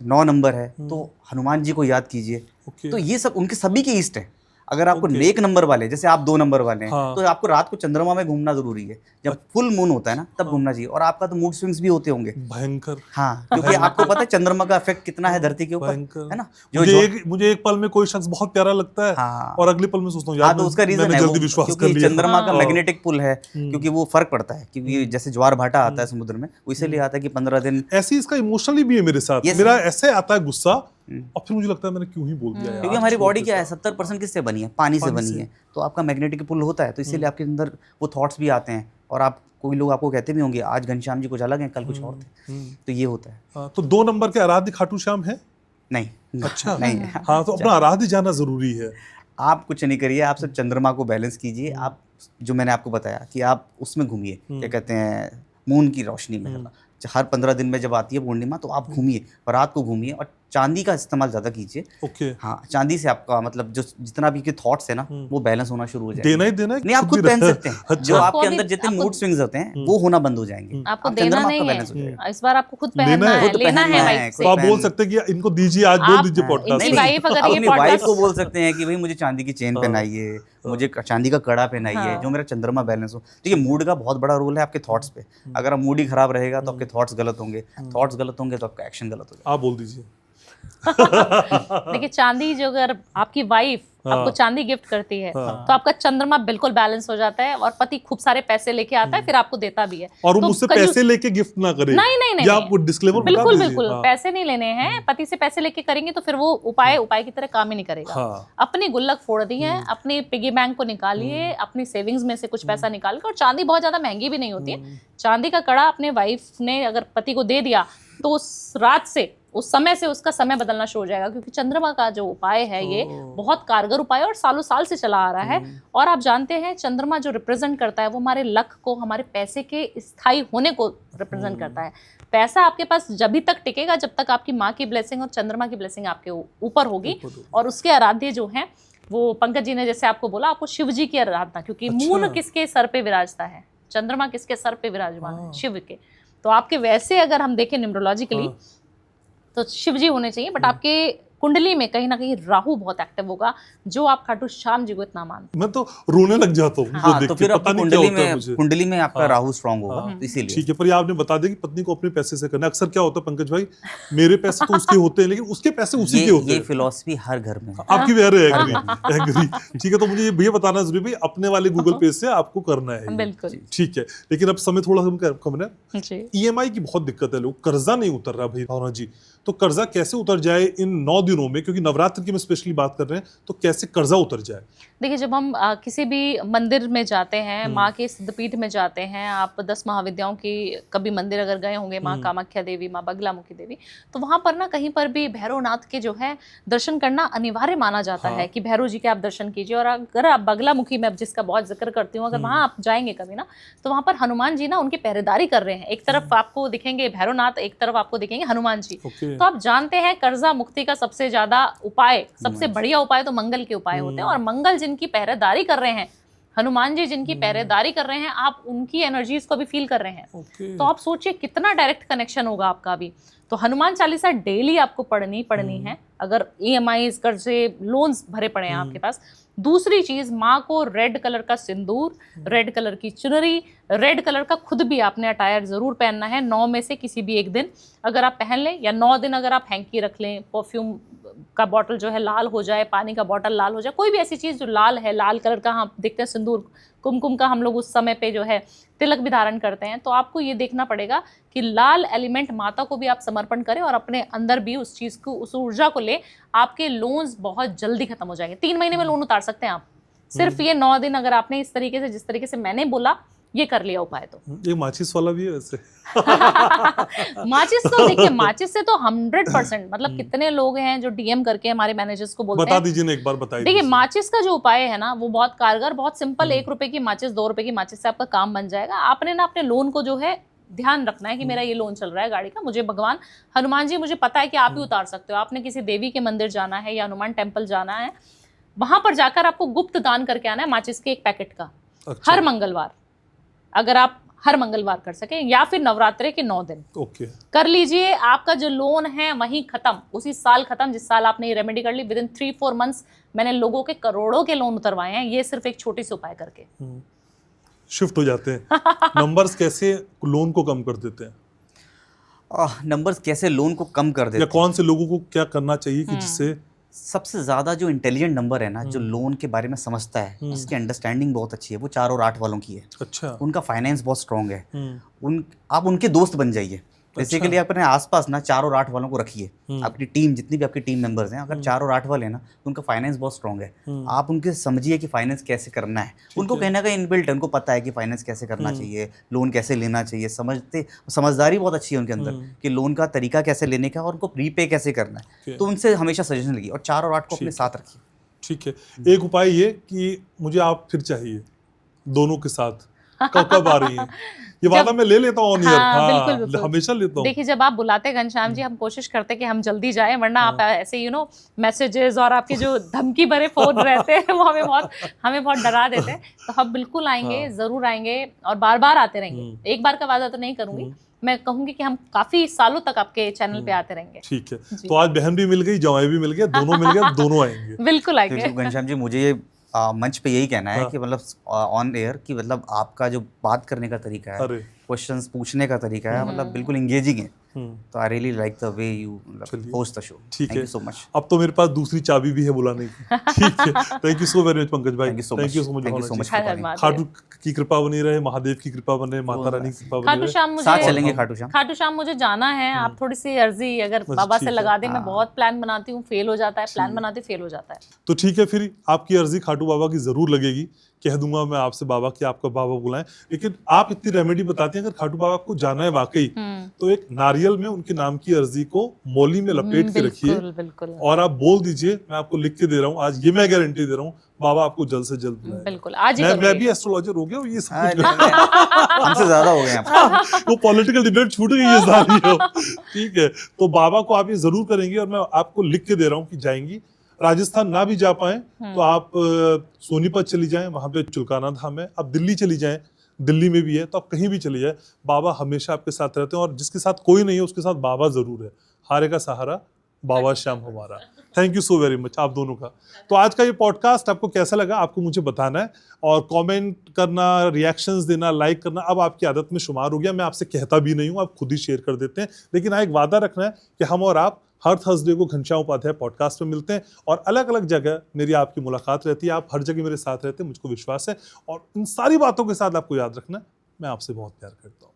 9 नंबर है, तो हनुमान जी को याद कीजिए। तो ये सब उनके सभी के ईष्ट हैं। अगर आपको नेक नंबर वाले, जैसे आप 2 नंबर वाले हैं, तो आपको रात को चंद्रमा में घूमना जरूरी है। जब फुल मून होता है ना तब घूमना चाहिए। और आपका तो मूड स्विंग्स भी होते होंगे भयंकर। हाँ, क्योंकि आपको पता है चंद्रमा का इफेक्ट कितना है धरती के ऊपर, है ना। मुझे एक पल में कोई शख्स बहुत प्यारा लगता है, हाँ, और अगले पल में सोचता हूँ यार, तो उसका रीजन है जल्दी विश्वास कर लिया। चंद्रमा का मैग्नेटिक पुल है, क्योंकि वो फर्क पड़ता है। क्योंकि जैसे ज्वार भाटा आता है समुद्र में, इसीलिए आता है कि 15 दिन। ऐसे इसका इमोशनली भी है मेरे साथ। मेरा ऐसे आता है गुस्सा और फिर मुझे लगता है मैंने क्यों ही बोल दिया यार। क्योंकि हमारी बॉडी क्या है 70% किससे बनी है, पानी से बनी है। तो आपका मैग्नेटिक पुल होता है, तो इसीलिए आपके अंदर वो थॉट्स भी आते हैं। और आप कोई लोग आपको कहते भी होंगे आज घनश्याम जी कुछ अलग हैं, कल कुछ और थे। तो ये होता है। तो 2 नंबर के आराध्य खाटू श्याम है? नहीं। अच्छा। नहीं। हाँ, तो अपना आराध्य जाना जरूरी है। आप कुछ नहीं करिए, आप सिर्फ चंद्रमा को बैलेंस कीजिए। आप जो मैंने आपको बताया कि आप उसमें घूमिए, क्या कहते हैं, मून की रोशनी में। हर 15 दिन में जब आती है पूर्णिमा, तो आप घूमिए, रात को घूमिए और चांदी का इस्तेमाल ज्यादा कीजिए। ओके। हाँ, चांदी से आपका मतलब जो जितना भी के थॉट्स है ना वो बैलेंस होना शुरू हो जाएगा। देना ही देना है, नहीं, आप खुद पहन सकते हैं। अच्छा। जो आपको आपके अभी- अंदर जितने आपको- मूड स्विंग्स होते हैं वो होना बंद हो जाएंगे। आपको आप देना चंद्रमा नहीं आपका है, बैलेंस हो जाएगा। इस बार आपको खुद लेना पहनना है, है, खुद लेना पहनना है है, वाइफ खुद तो से। आप बोल सकते हैं कि इनको दीजिए, आज बोल आप- दीजिए हाँ, पॉडकास्ट इनकी में। वाइफ अगर आप ये अपनी वाइफ podcast- को बोल सकते हैं कि भाई मुझे चांदी की चेन हाँ। पहनाइए, मुझे चांदी का कड़ा पहनाइए, हाँ। जो मेरा चंद्रमा बैलेंस हो। देखिए, मूड का बहुत बड़ा रोल है आपके थॉट्स पे। अगर आप मूड ही खराब रहेगा तो आपके थॉट्स गलत होंगे, थॉट्स गलत होंगे तो आपका एक्शन गलत हो जाएगा। आप बोल दीजिए। देखिए, चांदी जो अगर आपकी वाइफ हाँ। आपको चांदी गिफ्ट करती है हाँ। तो आपका चंद्रमा बिल्कुल बैलेंस हो जाता है और पति खूब सारे पैसे लेके आता है, फिर आपको देता भी है। और वो तो मुझसे कंजूस- पैसे लेके गिफ्ट ना करे। नहीं, नहीं, नहीं, या नहीं। आपको डिस्क्लेमर बता बिल्कुल दीजिए। बिल्कुल हाँ। पैसे नहीं लेने हैं, पति से पैसे लेके करेंगे तो फिर वो उपाय की तरह काम ही नहीं करेगा। हाँ। अपनी गुल्लक फोड़ दी है, अपने पिगी बैंक को निकालिए, अपनी सेविंग्स में से कुछ पैसा निकाल कर। और चांदी बहुत ज्यादा महंगी भी नहीं होती है। चांदी का कड़ा अपने वाइफ ने अगर पति को दे दिया तो उस रात से, उस समय से उसका समय बदलना शुरू हो जाएगा, क्योंकि चंद्रमा का जो उपाय है ये बहुत कारगर उपाय है और सालों साल से चला आ रहा है। और आप जानते हैं चंद्रमा जो रिप्रेजेंट करता है वो हमारे लक को, हमारे पैसे के स्थायी होने को रिप्रेजेंट करता है। पैसा आपके पास जब तक टिकेगा जब तक आपकी माँ की ब्लेसिंग और चंद्रमा की ब्लेसिंग आपके ऊपर होगी। और उसके आराध्य जो हैं वो पंकज जी ने जैसे आपको बोला, आपको शिव जी की आराधना, क्योंकि मून किसके सर पे विराजता है, चंद्रमा किसके सर पे विराजमान है, शिव के। तो आपके वैसे अगर हम देखें न्यूमरोलॉजिकली तो शिव जी होने चाहिए, बट आपके कुंडली में कहीं ना कहीं राहु बहुत एक्टिव होगा, जो आप खाटू श्याम जी को इतना मानते मैं तो रोने लग जाता हूँ उनको हाँ, देख तो के, फिर पता आपकी नहीं क्या कुंडली होता है में मुझे। कुंडली में आपका हाँ। राहु स्ट्रांग होगा, हाँ। तो इसीलिए। ठीक है, पर ये आपने बता दिया कि पत्नी को अपने पैसे से करना है। अक्सर क्या होता है पंकज भाई, मेरे पैसे तो उसके होते हैं लेकिन उसके पैसे उसी के होते ये हैं। फिलॉसफी हर घर में है। आपकी भी एग्री। ठीक है, तो मुझे ये बताना जरूरी भाई, अपने वाले गूगल पे से आपको करना है हैं। ये। बिल्कुल ठीक है, लेकिन अब समय थोड़ा कम है। जी। ईएमआई की बहुत दिक्कत है, लोग कर्जा नहीं उतर रहा भाई भावना जी। तो कर्जा कैसे उतर जाए इन 9 दिनों में, क्योंकि नवरात्र की हम स्पेशली बात कर रहे हैं, तो कैसे कर्जा उतर जाए? देखिए, जब हम किसी भी मंदिर में जाते हैं, माँ के सिद्धपीठ में जाते हैं, आप 10 महाविद्याओं की कभी मंदिर अगर गए होंगे, माँ कामाख्या देवी, माँ बगलामुखी देवी, तो वहां पर ना कहीं पर भी भैरवनाथ के जो है दर्शन करना अनिवार्य माना जाता है कि भैरव जी के आप दर्शन कीजिए। और अगर आप बगलामुखी में, अब जिसका बहुत जिक्र करती हूँ, अगर वहां आप जाएंगे कभी ना, तो वहां पर हनुमान जी ना उनकी पहरेदारी कर रहे हैं। एक तरफ आपको दिखेंगे भैरवनाथ, एक तरफ आपको दिखेंगे हनुमान जी। तो आप जानते हैं कर्जा मुक्ति का सबसे ज्यादा उपाय, सबसे बढ़िया उपाय तो मंगल के उपाय होते हैं। और मंगल जिनकी पहरेदारी कर रहे हैं, हनुमान जी जिनकी पहरेदारी कर रहे हैं, आप उनकी एनर्जीज को भी फील कर रहे हैं। तो आप सोचिए कितना डायरेक्ट कनेक्शन होगा आपका भी। तो हनुमान चालीसा डेली आपको पढ़नी है, अगर EMIs, कर्जे, लोन्स भरे पड़े हैं आपके पास। दूसरी चीज, माँ को रेड कलर का सिंदूर, रेड कलर की चुनरी, रेड कलर का खुद भी आपने अटायर जरूर पहनना है। 9 में से किसी भी एक दिन अगर आप पहन लें, या 9 दिन अगर आप हैंकी रख लें, परफ्यूम का बॉटल जो है लाल हो जाए, पानी का बॉटल लाल हो जाए, कोई भी ऐसी चीज जो लाल है, लाल कलर का हम देखते हैं, सिंदूर, कुमकुम का हम लोग उस समय पे जो है तिलक भी धारण करते हैं। तो आपको ये देखना पड़ेगा कि लाल एलिमेंट माता को भी आप समर्पण करें और अपने अंदर भी उस चीज को, उस ऊर्जा को ले। आपके लोन्स बहुत जल्दी खत्म हो जाएंगे। 3 महीने में लोन उतार सकते हैं आप, सिर्फ ये 9 दिन अगर आपने इस तरीके से, जिस तरीके से मैंने बोला, ये कर लिया उपाय। तो ये माचिस वाला भी है वैसे। माचिस तो देखिए, माचिस से तो 100% मतलब कितने लोग हैं जो DM करके हमारे मैनेजर्स को बोलते बता हैं। दीजिए ना, एक बार बताइए। देखिए, माचिस का जो उपाय है ना वो बहुत कारगर, बहुत सिंपल। 1 रुपए की माचिस, 2 रुपए की माचिस से आपका काम बन जाएगा। आपने ना अपने लोन को जो है ध्यान रखना है कि मेरा ये लोन चल रहा है गाड़ी का, मुझे भगवान हनुमान जी, मुझे पता है कि आप ही उतार सकते हो। आपने किसी देवी के मंदिर जाना है या हनुमान टेम्पल जाना है, वहां पर जाकर आपको गुप्त दान करके आना है माचिस के 1 पैकेट का। अच्छा। हर मंगलवार, अगर आप हर मंगलवार कर सके, या फिर नवरात्रे के 9 दिन ओके, कर लीजिए। आपका जो लोन है वहीं खत्म, उसी साल खत्म जिस साल आपने ये रेमेडी कर ली। विदिन 3-4 मंथ्स मैंने लोगों के करोड़ों के लोन उतरवाए हैं, ये सिर्फ एक छोटी सी उपाय करके। शिफ्ट हो जाते हैं। नंबर्स कैसे लोन को कम कर देते हैं, नंबर्स कैसे लोन को कम कर देते या हैं? कौन से लोगों को क्या करना चाहिए कि जिससे सबसे ज्यादा जो इंटेलिजेंट नंबर है ना, जो लोन के बारे में समझता है, उसकी अंडरस्टैंडिंग बहुत अच्छी है, वो 4 और 8 वालों की है। अच्छा। उनका फाइनेंस बहुत स्ट्रांग है। आप उनके दोस्त बन जाइए। जैसे के लिए अपने आसपास ना 4 और 8 वालों को रखिए। अपनी टीम, जितनी भी आपकी टीम मेंबर्स हैं, अगर 4 और 8 वाले हैं ना, तो उनका फाइनेंस बहुत स्ट्रांग है। आप उनके समझिए कि फाइनेंस कैसे करना है। उनको कहीं ना कहीं इनबिल्ट है, उनको पता है कि फाइनेंस कैसे करना चाहिए, लोन कैसे लेना चाहिए, समझदारी बहुत अच्छी है उनके अंदर कि लोन का तरीका कैसे लेने का और उनको प्रीपे कैसे करना है। तो उनसे हमेशा सजेशन लीजिए और 4 और 8 को अपने साथ रखिए। ठीक है। एक उपाय ये कि मुझे आप फिर चाहिए दोनों के साथ, कब आ रही है? ये वादा मैं ले लेता हूँ ऑन ईयर। हाँ, बिल्कुल, बिल्कुल। हमेशा लेता हूँ। देखिए जब आप बुलाते हैं घनश्याम जी, हम कोशिश करते हैं कि हम जल्दी जाएं, वरना आप ऐसे मैसेजेस और आपके जो धमकी भरे फोन रहते हैं वो हमें बहुत डरा देते हैं। तो हम बिल्कुल आएंगे, जरूर आएंगे और बार बार आते रहेंगे। एक बार का वादा तो नहीं करूंगी, मैं कहूंगी कि हम काफी सालों तक आपके चैनल पे आते रहेंगे। ठीक है, तो आज बहन भी मिल गई, जवाई भी मिल गया, दोनों मिल गए, दोनों आएंगे। बिल्कुल आएंगे। तो घनश्याम जी, मुझे ये मंच पे यही कहना है कि मतलब ऑन एयर कि मतलब आपका जो बात करने का तरीका है, अरे क्वेश्चंस पूछने का तरीका है, मतलब बिल्कुल इंगेजिंग है। हम्म, तो I really like the way you मतलब होस्ट द शो। ठीक थैंक है। You so much. अब तो मेरे पास दूसरी चाबी भी है बुलाने की। ठीक है, thank you so very much Pankaj भाई, thank you so thank much. You so much. Thank you so much. Har Har Mahadev. Khatu की कृपा बनी रहे, महादेव की कृपा बने, माता रानी की कृपा बनी खाटू रहे। श्याम मुझे साथ चलेंगे खाटू श्याम मुझे जाना है। आप थोड़ी सी अर्जी अगर बस बाबा ठीक से है। लगा दे। मैं बहुत प्लान बनाती हूँ, फेल हो जाता है, प्लान बनाती फेल हो जाता है। तो ठीक है, फिर आपकी अर्जी खाटू बाबा की जरूर लगेगी। कह दूंगा मैं आपसे बाबा कि आपका बाबा बुलाएं। लेकिन आप इतनी रेमेडी बताती हैं, अगर खाटू बाबा को जाना है वाकई, तो एक नारियल में उनके नाम की अर्जी को मोली में लपेट के रखिए बिल्कुल बिल्कुल और आप बोल दीजिए, मैं आपको लिख के दे रहा हूँ आज, ये मैं गारंटी दे रहा हूँ, बाबा आपको जल्द से जल्द बुलाएंगे। बिल्कुल, आज ही मैं करूंगी। भी एस्ट्रोलॉजर हो गया हूँ, ये सब हाँ, कुछ नहीं, नहीं, हमसे ज्यादा हो गए हैं आप। वो पॉलिटिकल डिबेट छूट गई है सारी हो। ठीक है, तो बाबा को आप ये जरूर करेंगे और मैं आपको लिख के दे रहा हूँ कि जाएंगी। राजस्थान ना भी जा पाए तो आप सोनीपत चली जाएं, वहां पे चुलकाना धाम है। आप दिल्ली चली जाएं, दिल्ली में भी है, तो आप कहीं भी चली जाए, बाबा हमेशा आपके साथ रहते हैं। और जिसके साथ कोई नहीं है उसके साथ बाबा जरूर है। हारे का सहारा बाबा श्याम हमारा। Thank you so very much आप दोनों का। तो आज का ये पॉडकास्ट आपको कैसा लगा, आपको मुझे बताना है और कमेंट करना, रिएक्शंस देना, लाइक करना अब आपकी आदत में शुमार हो गया। मैं आपसे कहता भी नहीं हूँ, आप खुद ही शेयर कर देते हैं। लेकिन हाँ, एक वादा रखना है कि हम और आप हर थर्सडे को घनश्याम उपाध्याय पॉडकास्ट में मिलते हैं और अलग अलग जगह मेरी आपकी मुलाकात रहती है। आप हर जगह मेरे साथ रहते हैं, मुझको विश्वास है। और इन सारी बातों के साथ आपको याद रखना है, मैं आपसे बहुत प्यार करता हूँ।